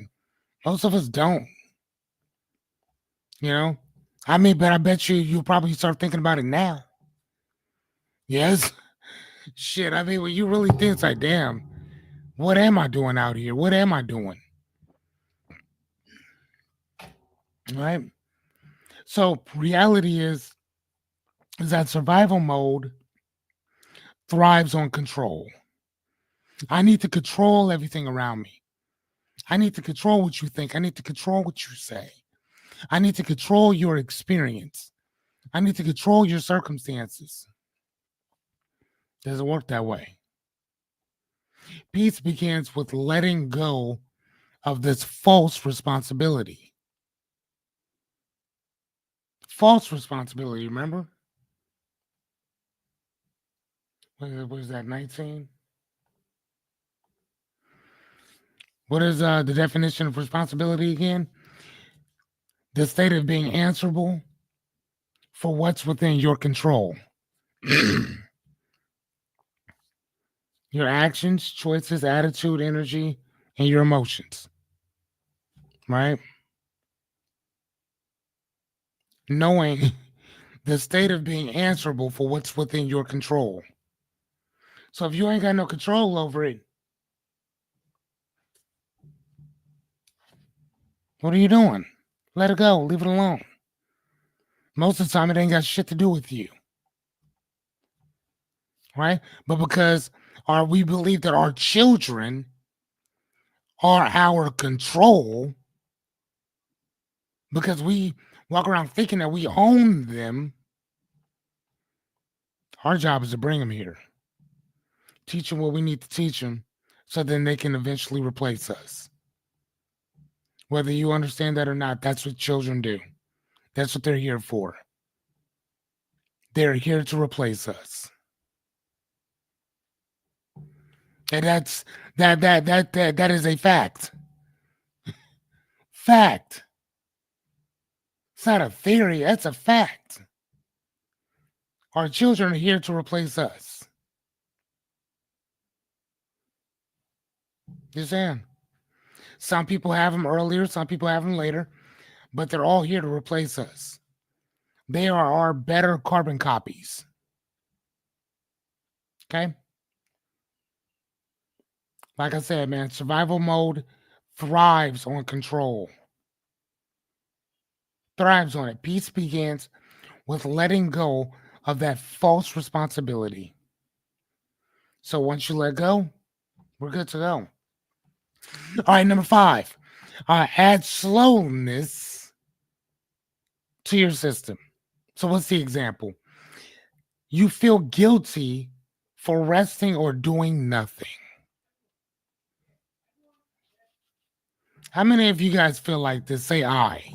most of us don't, you know? I mean, but I bet you probably start thinking about it now. Yes. Shit. I mean, when you really think it's like, damn, what am I doing out here? What am I doing? Right. So reality is that survival mode thrives on control. I need to control everything around me. I need to control what you think. I need to control what you say. I need to control your experience. I need to control your circumstances. Doesn't work that way. Peace begins with letting go of this false responsibility. False responsibility, remember? What is that, 19? What is the definition of responsibility again? The state of being answerable for what's within your control. Your actions, choices, attitude, energy, and your emotions. Right? Knowing the state of being answerable for what's within your control. So if you ain't got no control over it, what are you doing? Let it go. Leave it alone. Most of the time, it ain't got shit to do with you. Right? But because we believe that our children are our control, because we walk around thinking that we own them, our job is to bring them here. Teach them what we need to teach them so then they can eventually replace us. Whether you understand that or not, that's what children do. That's what they're here for. They're here to replace us. And that is a fact. Fact. It's not a theory, that's a fact. Our children are here to replace us. Just saying. Some people have them earlier, some people have them later, but they're all here to replace us. They are our better carbon copies. Okay? Like I said, man, survival mode thrives on control. Thrives on it. Peace begins with letting go of that false responsibility. So once you let go, we're good to go. All right, number 5. Add slowness to your system. So what's the example? You feel guilty for resting or doing nothing. How many of you guys feel like this? Say I.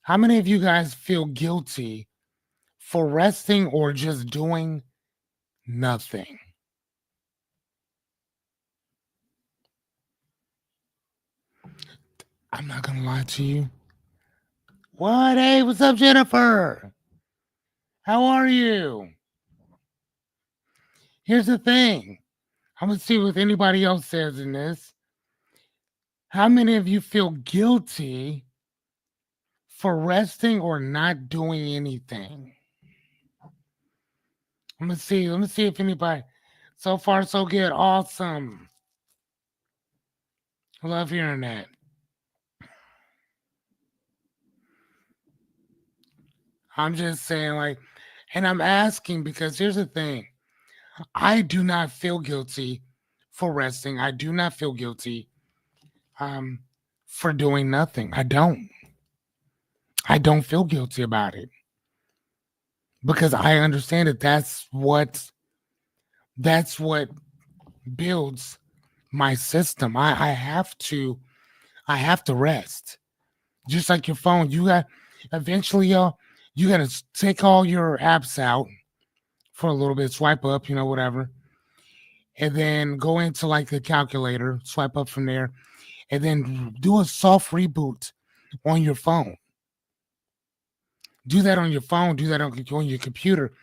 How many of you guys feel guilty for resting or just doing nothing? I'm not going to lie to you. What? Hey, what's up, Jennifer? How are you? Here's the thing. I'm going to see what anybody else says in this. How many of you feel guilty for resting or not doing anything? Let me see if anybody. So far, so good. Awesome. I love hearing that. I'm just saying, like, and I'm asking because here's the thing. I do not feel guilty for resting. I do not feel guilty for doing nothing. I don't. I don't feel guilty about it because I understand that that's what builds my system. I have to rest. Just like your phone, you got eventually you got to take all your apps out for a little bit, swipe up, whatever. And then go into like the calculator, swipe up from there, and then do a soft reboot on your phone. Do that on your phone, do that on your computer.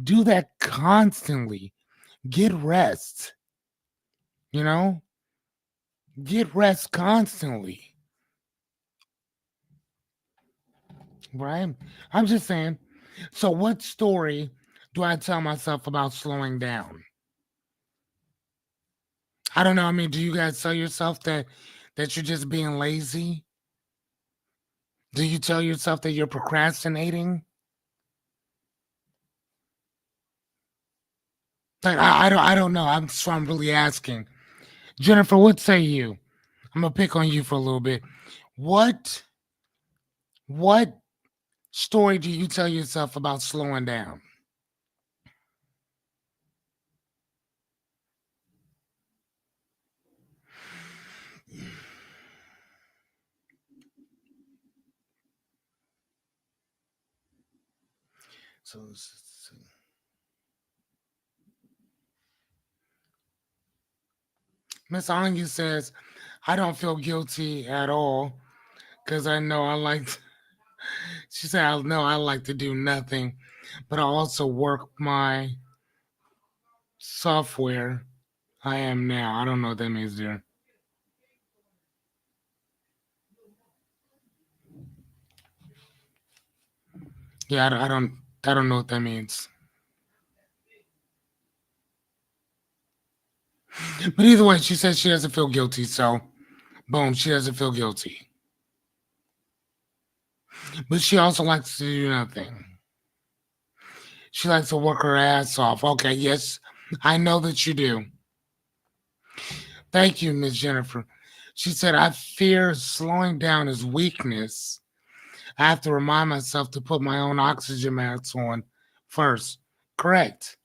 Do that constantly. Get rest. Get rest constantly. Right? I'm just saying. So, what story do I tell myself about slowing down? I don't know. I mean, do you guys tell yourself that you're just being lazy? Do you tell yourself that you're procrastinating? Like I don't know. I'm really asking Jennifer, what say you? I'm gonna pick on you for a little bit. What what story do you tell yourself about slowing down? So Miss Anya says, I don't feel guilty at all because I know I like. She said, I know I like to do nothing, but I also work my software. I am now. I don't know what that means, dear. Yeah, I don't know what that means. But either way, she says she doesn't feel guilty. So, boom, she doesn't feel guilty. But she also likes to do nothing. She likes to work her ass off. Okay, yes, I know that you do. Thank you, Miss Jennifer. She said, I fear slowing down is weakness. I have to remind myself to put my own oxygen mask on first. Correct.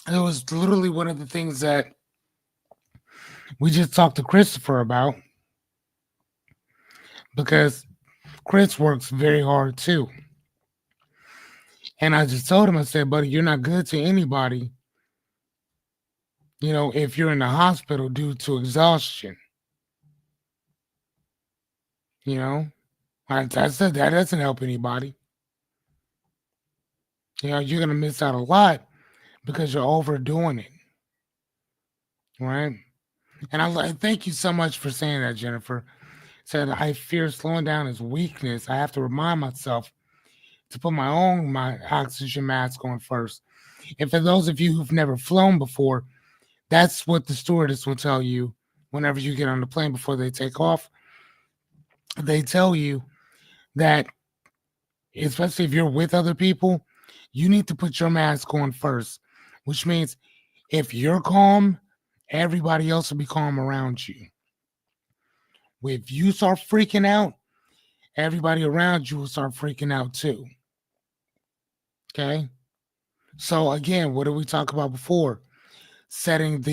It was literally one of the things that we just talked to Christopher about because Chris works very hard too. And I just told him, I said, buddy, you're not good to anybody, if you're in the hospital due to exhaustion, you know? I said that doesn't help anybody. You're going to miss out a lot because you're overdoing it, right? And thank you so much for saying that, Jennifer. Said, I fear slowing down is weakness. I have to remind myself to put my oxygen mask on first. And for those of you who've never flown before, that's what the stewardess will tell you whenever you get on the plane before they take off. They tell you that, especially if you're with other people, you need to put your mask on first, which means if you're calm, everybody else will be calm around you. If you start freaking out, everybody around you will start freaking out too. Okay. So again, what did we talk about before? Setting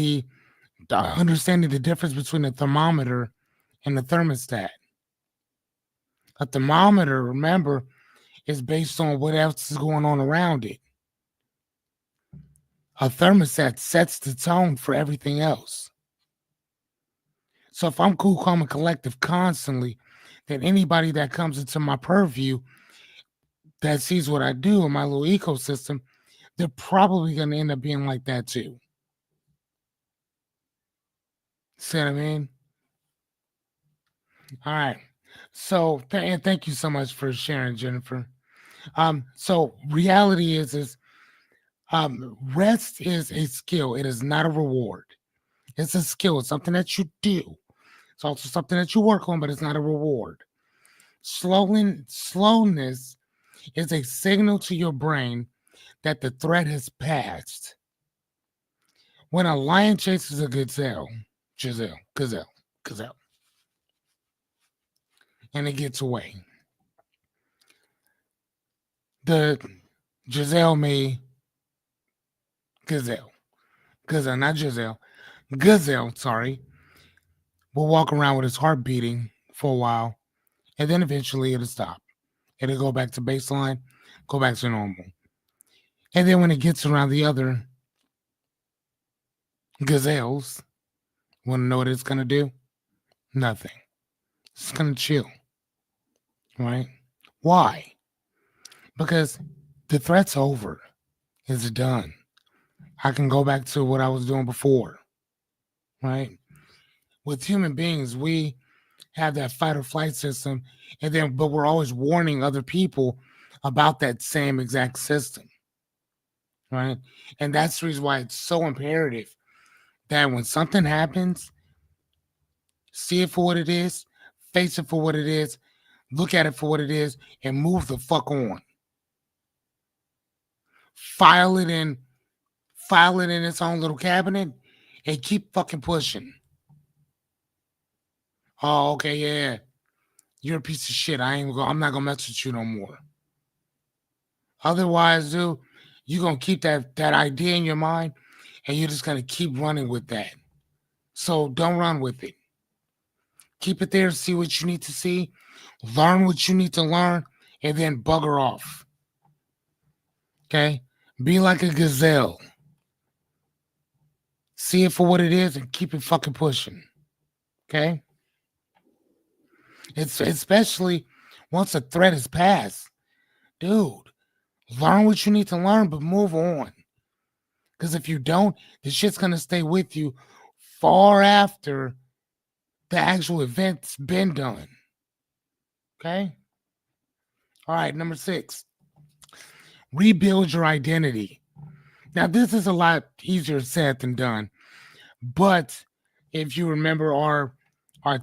understanding the difference between a thermometer and a thermostat. A thermometer, remember, is based on what else is going on around it. A thermostat sets the tone for everything else. So if I'm cool, calm, and collective constantly, then anybody that comes into my purview that sees what I do in my little ecosystem, they're probably going to end up being like that too. See what I mean? All right. So, and thank you so much for sharing, Jennifer. So reality is rest is a skill. It is not a reward. It's a skill. It's something that you do. It's also something that you work on, but it's not a reward. Slowness is a signal to your brain that the threat has passed. When a lion chases a gazelle, and it gets away, the Giselle may gazelle, not Giselle, gazelle, sorry, will walk around with his heart beating for a while, and then eventually it'll stop. It'll go back to baseline, go back to normal. And then when it gets around the other gazelles, want to know what it's going to do? Nothing. It's going to chill, right? Why? Because the threat's over. It's done. I can go back to what I was doing before, right? With human beings, we have that fight or flight system, but we're always warning other people about that same exact system, right? And that's the reason why it's so imperative that when something happens, see it for what it is, face it for what it is, look at it for what it is, and move the fuck on. File it in its own little cabinet, and keep fucking pushing. Oh, okay, yeah. You're a piece of shit. I'm not gonna mess with you no more. Otherwise, dude, you're gonna keep that idea in your mind and you're just gonna keep running with that. So don't run with it. Keep it there, see what you need to see, learn what you need to learn, and then bugger off. Okay? Be like a gazelle. See it for what it is and keep it fucking pushing. Okay? It's especially once a threat is passed. Dude, learn what you need to learn, but move on. Because if you don't, the shit's gonna stay with you far after the actual event's been done. Okay? All right, number 6. Rebuild your identity. Now, this is a lot easier said than done. But if you remember our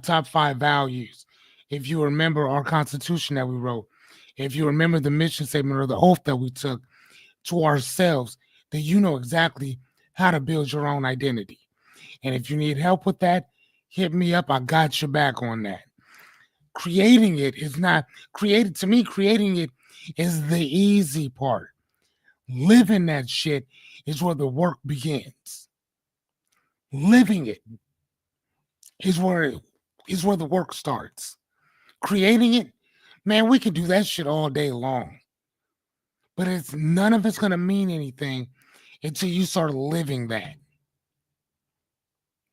top 5 values, if you remember our constitution that we wrote, if you remember the mission statement or the oath that we took to ourselves, then you know exactly how to build your own identity. And if you need help with that, hit me up. I got your back on that. Creating it is not created to me, creating it is the easy part. Living that shit is where the work begins. Living it is where the work starts. Creating it, man, we can do that shit all day long. But it's none of it's gonna mean anything until you start living that.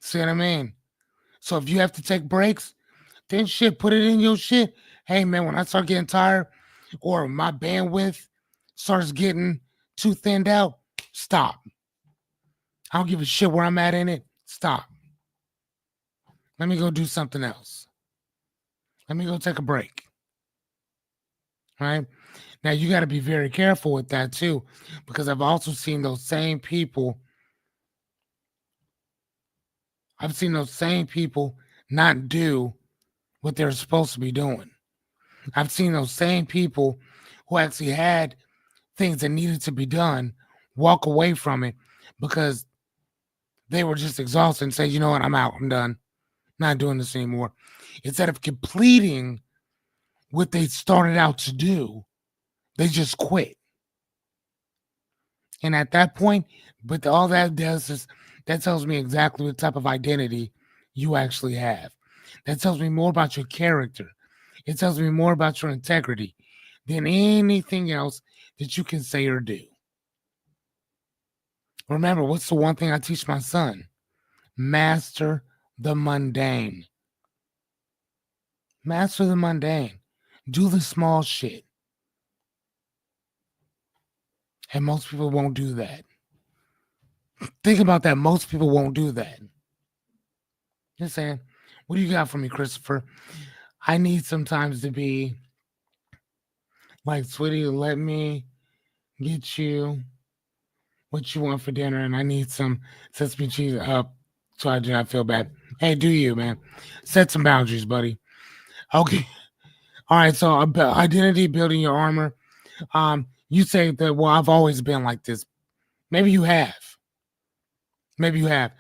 See what I mean? So if you have to take breaks, then shit, put it in your shit. Hey man, when I start getting tired or my bandwidth starts getting too thinned out, stop. I don't give a shit where I'm at in it. Stop. Let me go do something else. Let me go take a break. Right? Now you got to be very careful with that too, because I've also seen those same people. I've seen those same people not do what they're supposed to be doing. I've seen those same people who actually had things that needed to be done walk away from it because they were just exhausted and say, you know what, I'm out, I'm done, not doing this anymore. Instead of completing what they started out to do, they just quit. And at that point, but all that does is that tells me exactly what type of identity you actually have. That tells me more about your character. It tells me more about your integrity than anything else that you can say or do. Remember, what's the one thing I teach my son? Master the mundane. Master the mundane. Do the small shit. And most people won't do that. Think about that. Most people won't do that. Just saying, what do you got for me, Christopher? I need sometimes to be like, sweetie, let me get you what you want for dinner, and I need some sesame cheese up so I do not feel bad. Hey, do you, man? Set some boundaries, buddy. Okay. All right. So, identity building your armor. You say that, well, I've always been like this. Maybe you have. Maybe you have.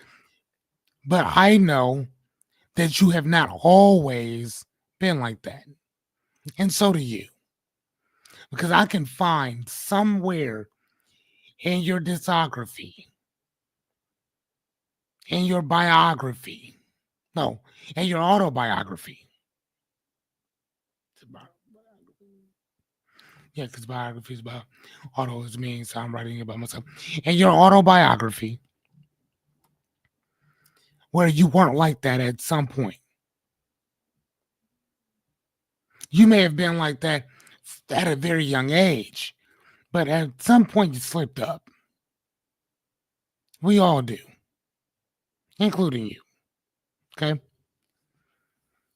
But I know that you have not always been like that. And so do you. Because I can find somewhere in your discography, in your biography, no, in your autobiography. Yeah, because biography is about auto is me, so I'm writing about myself. In your autobiography, where you weren't like that at some point. You may have been like that at a very young age, but at some point you slipped up. We all do, including you. Okay.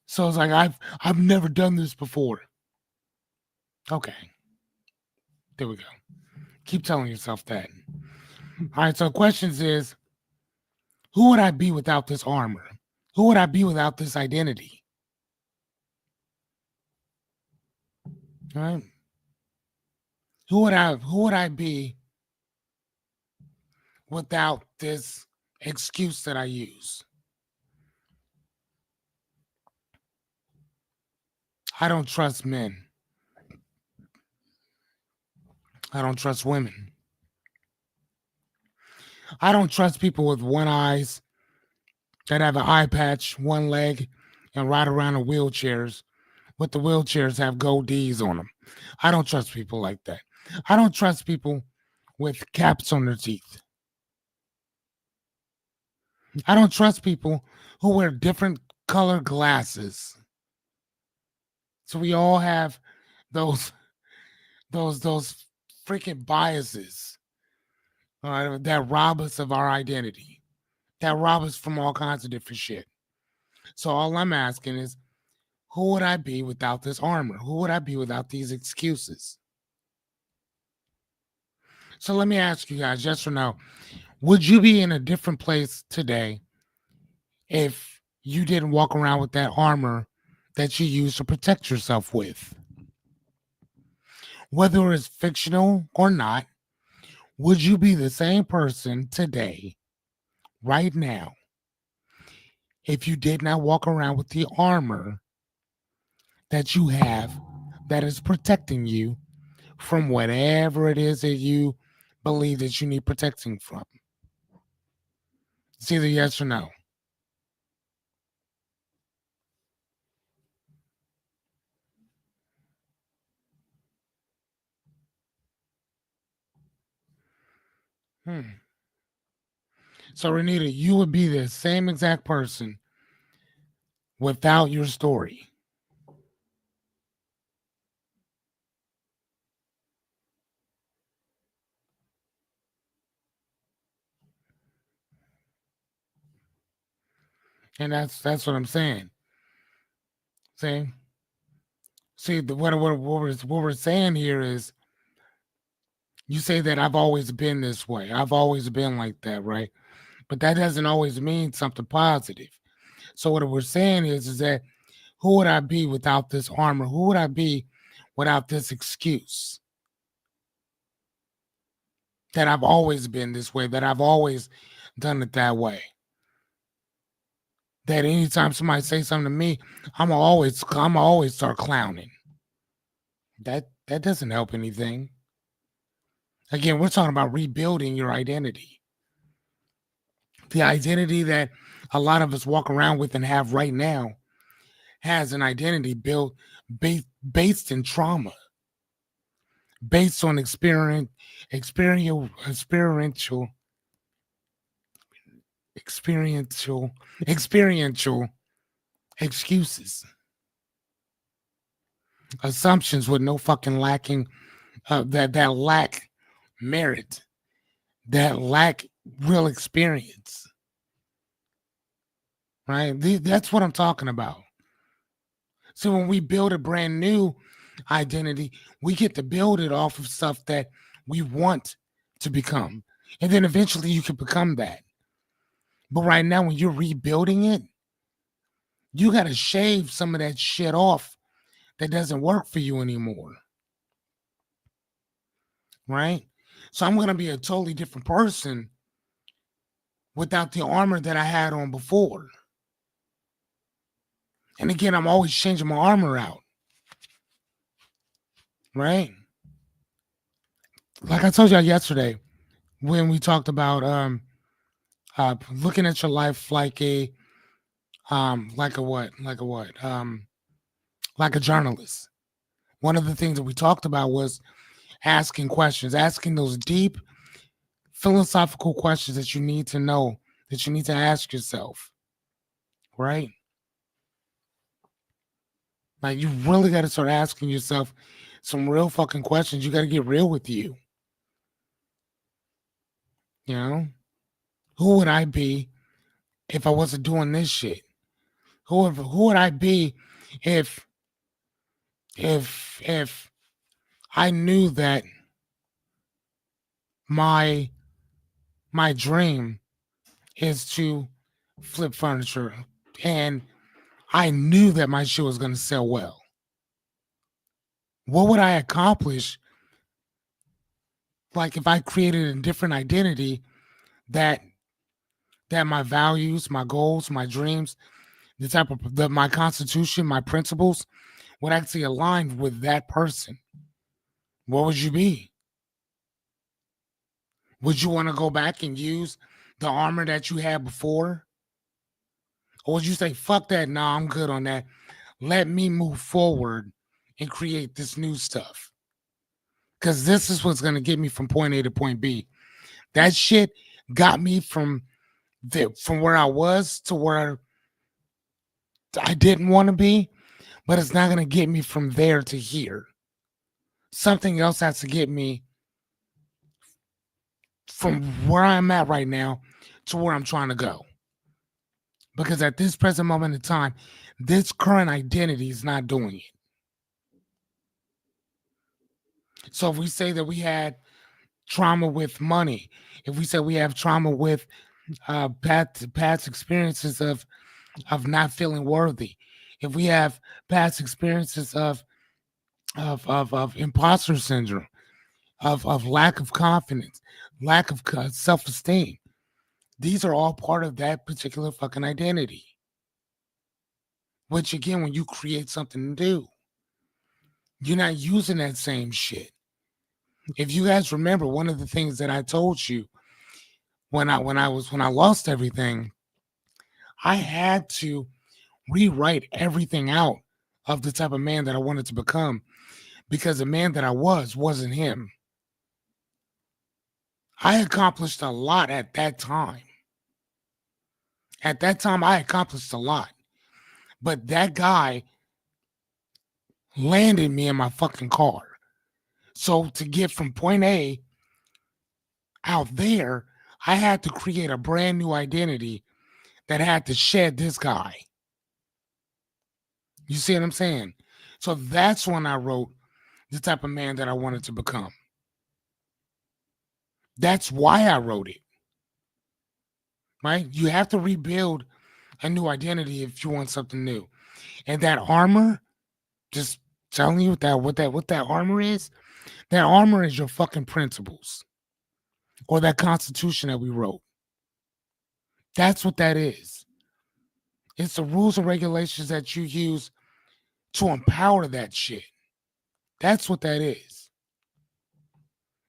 So it's like I've never done this before. Okay. There we go. Keep telling yourself that. All right. So questions is, who would I be without this armor? Who would I be without this identity? All right. Who would I be without this excuse that I use. I don't trust men. I don't trust women. I don't trust people with one eyes that have an eye patch, one leg, and ride around in wheelchairs. But the wheelchairs have gold D's on them. I don't trust people like that. I don't trust people with caps on their teeth. I don't trust people who wear different color glasses. So we all have those those freaking biases that rob us of our identity, that rob us from all kinds of different shit. So all I'm asking is, who would I be without this armor? Who would I be without these excuses? So let me ask you guys, yes or no, would you be in a different place today if you didn't walk around with that armor that you use to protect yourself with? Whether it's fictional or not, would you be the same person today, right now, if you did not walk around with the armor that you have that is protecting you from whatever it is that you believe that you need protecting from? It's either yes or no. Hmm. So, Renita, you would be the same exact person without your story. And that's what I'm saying. See, what we're saying here is, you say that I've always been this way. I've always been like that, right? But that doesn't always mean something positive. So what we're saying is that, who would I be without this armor? Who would I be without this excuse that I've always been this way, that I've always done it that way? That anytime somebody say something to me, I'm always start clowning. That doesn't help anything. Again, we're talking about rebuilding your identity. The identity that a lot of us walk around with and have right now has an identity built based in trauma, based on experiential experiential experiential excuses, assumptions with no fucking lacking, that lack merit, that lack real experience. Right? That's what I'm talking about. So when we build a brand new identity, we get to build it off of stuff that we want to become. And then eventually you can become that. But right now, when you're rebuilding it, you got to shave some of that shit off that doesn't work for you anymore. Right? So I'm going to be a totally different person without the armor that I had on before. And again, I'm always changing my armor out. Right? Like I told y'all yesterday when we talked about looking at your life like a what? Like a what? Like a journalist. One of the things that we talked about was asking questions, asking those deep philosophical questions that you need to know, that you need to ask yourself, right? Like you really got to start asking yourself some real fucking questions. You got to get real with you. You know, who would I be if I wasn't doing this shit? Who would I be if if I knew that my my dream is to flip furniture, and I knew that my shit was going to sell well? What would I accomplish, like if I created a different identity that that my values, my goals, my dreams, the type of my constitution, my principles would actually align with that person, what would you be? Would you want to go back and use the armor that you had before? Or would you say, fuck that, nah, I'm good on that. Let me move forward and create this new stuff. Because this is what's going to get me from point A to point B. That shit got me from where I was to where I didn't want to be, but it's not going to get me from there to here. Something else has to get me from where I'm at right now to where I'm trying to go. Because at this present moment in time, this current identity is not doing it. So if we say that we had trauma with money, if we say we have trauma with past experiences of not feeling worthy, if we have past experiences of imposter syndrome, of lack of confidence, lack of self-esteem, these are all part of that particular fucking identity. Which again, when you create something new, you're not using that same shit. If you guys remember, one of the things that I told you when I lost everything, I had to rewrite everything out of the type of man that I wanted to become because the man that I wasn't him. I accomplished a lot at that time. At that time, I accomplished a lot. But that guy landed me in my fucking car. So to get from point A out there, I had to create a brand new identity that had to shed this guy. You see what I'm saying? So that's when I wrote the type of man that I wanted to become. That's why I wrote it. Right? You have to rebuild a new identity if you want something new. And that armor, just telling you what that armor is, that armor is your fucking principles or that constitution that we wrote. That's what that is. It's the rules and regulations that you use to empower that shit. That's what that is.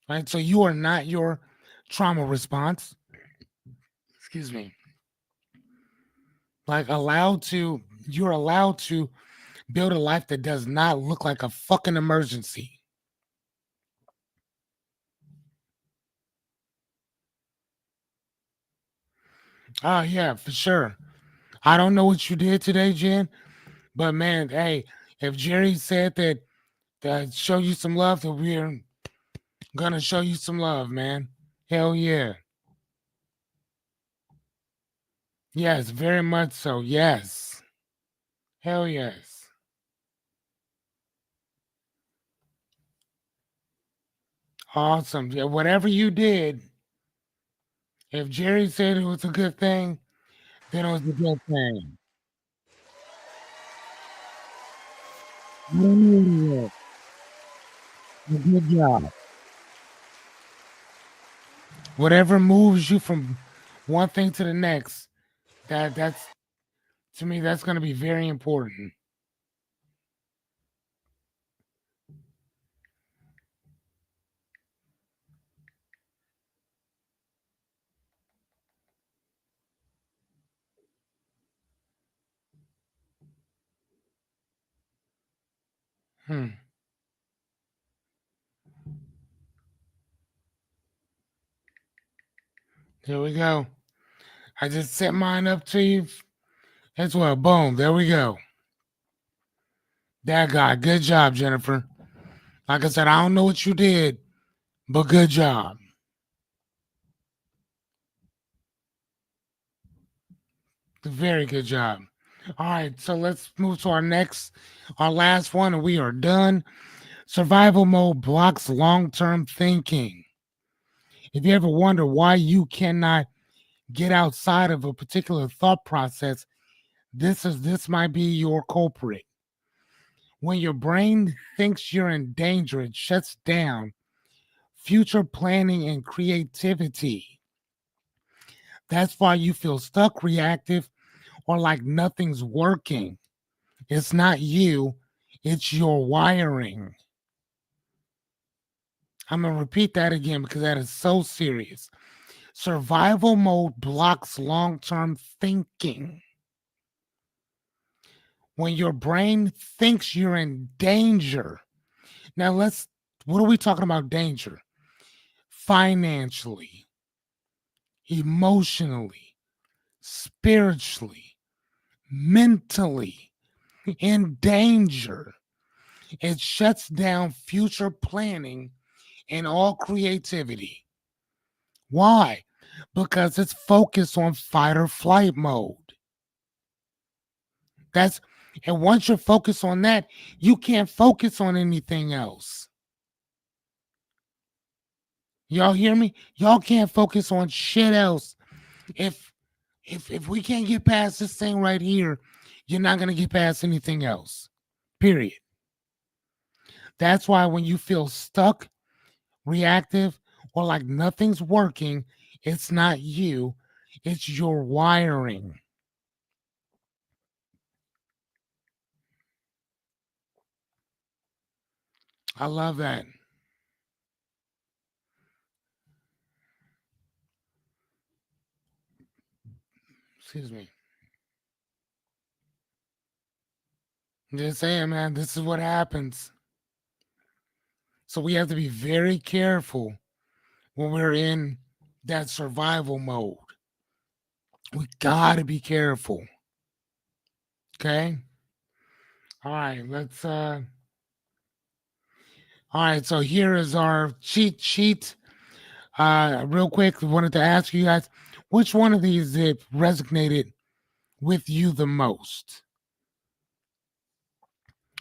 Right? So you are not your trauma response. Excuse me. Like you're allowed to build a life that does not look like a fucking emergency. Oh yeah, for sure. I don't know what you did today, Jen, but man, hey, if Jerry said that show you some love, that we're gonna show you some love, man. Hell yeah. Yes, very much so. Yes. Hell yes. Awesome. Yeah, whatever you did, if Jerry said it was a good thing, then it was a good thing. I don't know yet. Good job. Whatever moves you from one thing to the next, that's to me, that's gonna be very important. Hmm. Here we go. I just set mine up to you as well. Boom. There we go. That guy. Good job, Jennifer. Like I said, I don't know what you did, but good job. Very good job. All right, so let's move to our last one, and we are done. Survival mode blocks long term thinking. If you ever wonder why you cannot get outside of a particular thought process, this might be your culprit. When your brain thinks you're in danger, it shuts down future planning and creativity. That's why you feel stuck, reactive, or like nothing's working. It's not you, it's your wiring. I'm going to repeat that again because that is so serious. Survival mode blocks long term thinking. When your brain thinks you're in danger. Now, what are we talking about danger? Financially, emotionally, spiritually, mentally, in danger. It shuts down future planning and all creativity. Why? Because it's focused on fight or flight mode. That's and once you're focused on that, you can't focus on anything else. Y'all hear me? Y'all can't focus on shit else. If if we can't get past this thing right here, you're not gonna get past anything else. Period. That's why when you feel stuck, reactive, or like nothing's working, it's not you, it's your wiring. I love that. Excuse me. I'm just saying, man, this is what happens. So we have to be very careful when we're in that survival mode. We gotta be careful. Okay. All right. All right. So here is our cheat sheet. Real quick, I wanted to ask you guys which one of these it resonated with you the most?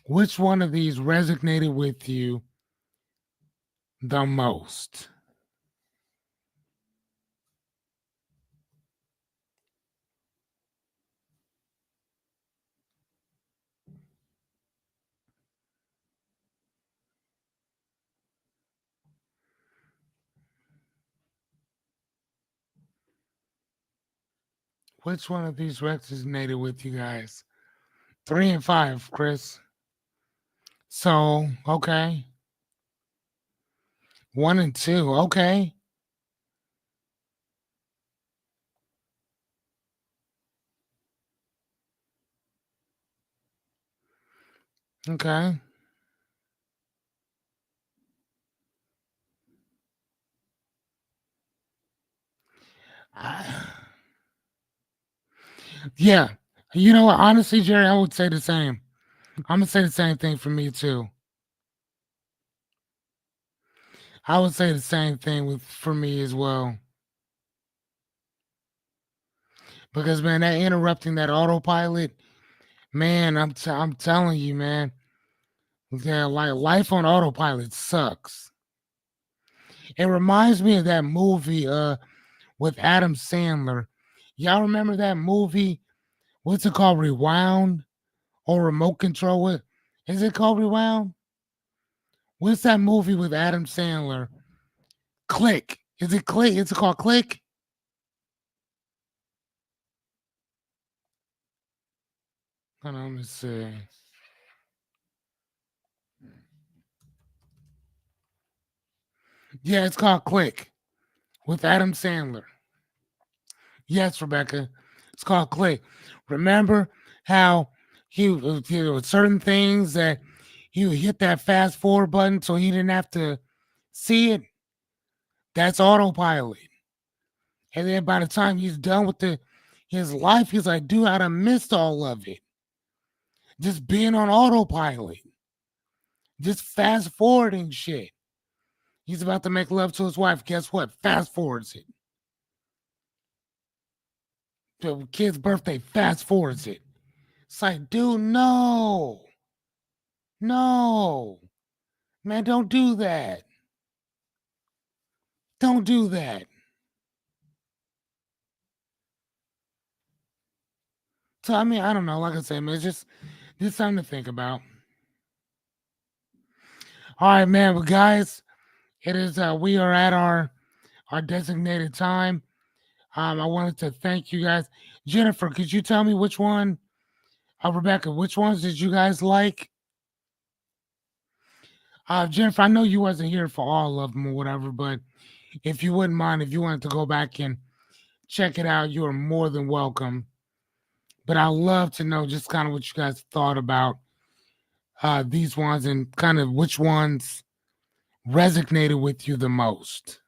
Which one of these resonated with you the most? Which one of these resonated with you guys? Three and five, Chris. So, okay. One and two. Okay. Okay. I- yeah. You know what? Honestly, Jerry, I would say the same. I'm going to say the same thing for me, too. I would say the same thing for me as well. Because, man, that interrupting that autopilot, man, I'm telling you, man. Yeah, like life on autopilot sucks. It reminds me of that movie with Adam Sandler. Y'all remember that movie? What's it called? Rewound or Remote Control? Is it called Rewound? What's that movie with Adam Sandler? Click. Is it Click? Is it called Click? Hold on, let me see. Yeah, it's called Click with Adam Sandler. Yes, Rebecca. It's called Click. Remember how there were certain things that he would hit that fast forward button so he didn't have to see it? That's autopilot. And then by the time he's done with his life, he's like, dude, I'd have missed all of it. Just being on autopilot. Just fast forwarding shit. He's about to make love to his wife. Guess what? Fast forwards it. The kid's birthday, fast forwards it. It's like, dude, no. No. Man, don't do that. Don't do that. So I mean, I don't know. Like I said, man, it's just something to think about. All right, man. But guys, it is we are at our designated time. I wanted to thank you guys. Jennifer, could you tell me which one, Rebecca, which ones did you guys like? Jennifer, I know you wasn't here for all of them or whatever, but if you wouldn't mind, if you wanted to go back and check it out, you are more than welcome. But I'd love to know just kind of what you guys thought about these ones and kind of which ones resonated with you the most.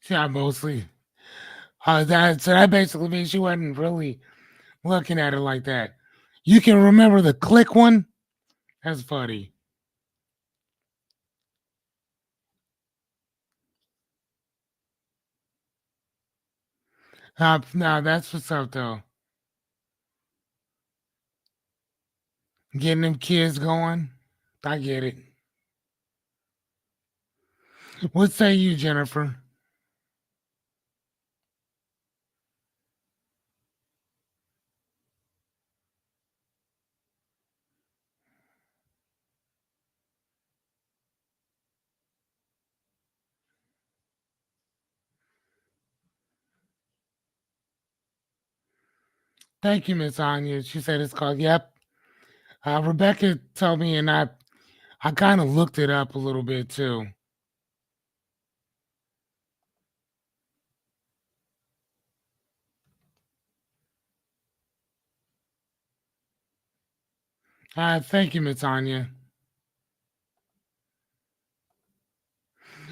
Yeah, mostly. That basically means you wasn't really looking at it like that. You can remember the click one? That's funny. No, that's what's up though. Getting them kids going. I get it. What say you, Jennifer? Thank you, Miss Anya. She said it's called Yep. Rebecca told me, and I kind of looked it up a little bit too. Thank you, Miss Anya.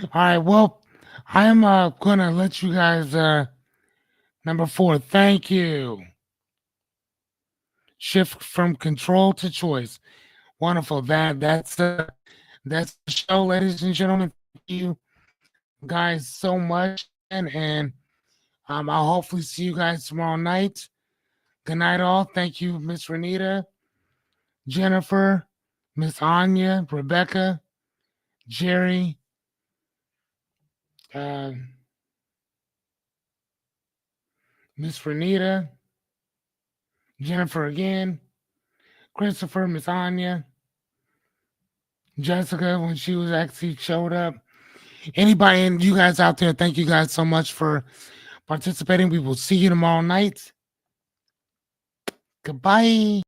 All right, well, I am gonna let you guys number 4. Thank you. Shift from control to choice. Wonderful. That's the show, ladies and gentlemen. Thank you guys so much, and I'll hopefully see you guys tomorrow night. Good night, all. Thank you, Miss Renita, Jennifer, Miss Anya, Rebecca, Jerry, uh, Miss Renita, Jennifer again, Christopher, Miss Anya, Jessica when she was actually showed up. Anybody and you guys out there, thank you guys so much for participating. We will see you tomorrow night. Goodbye.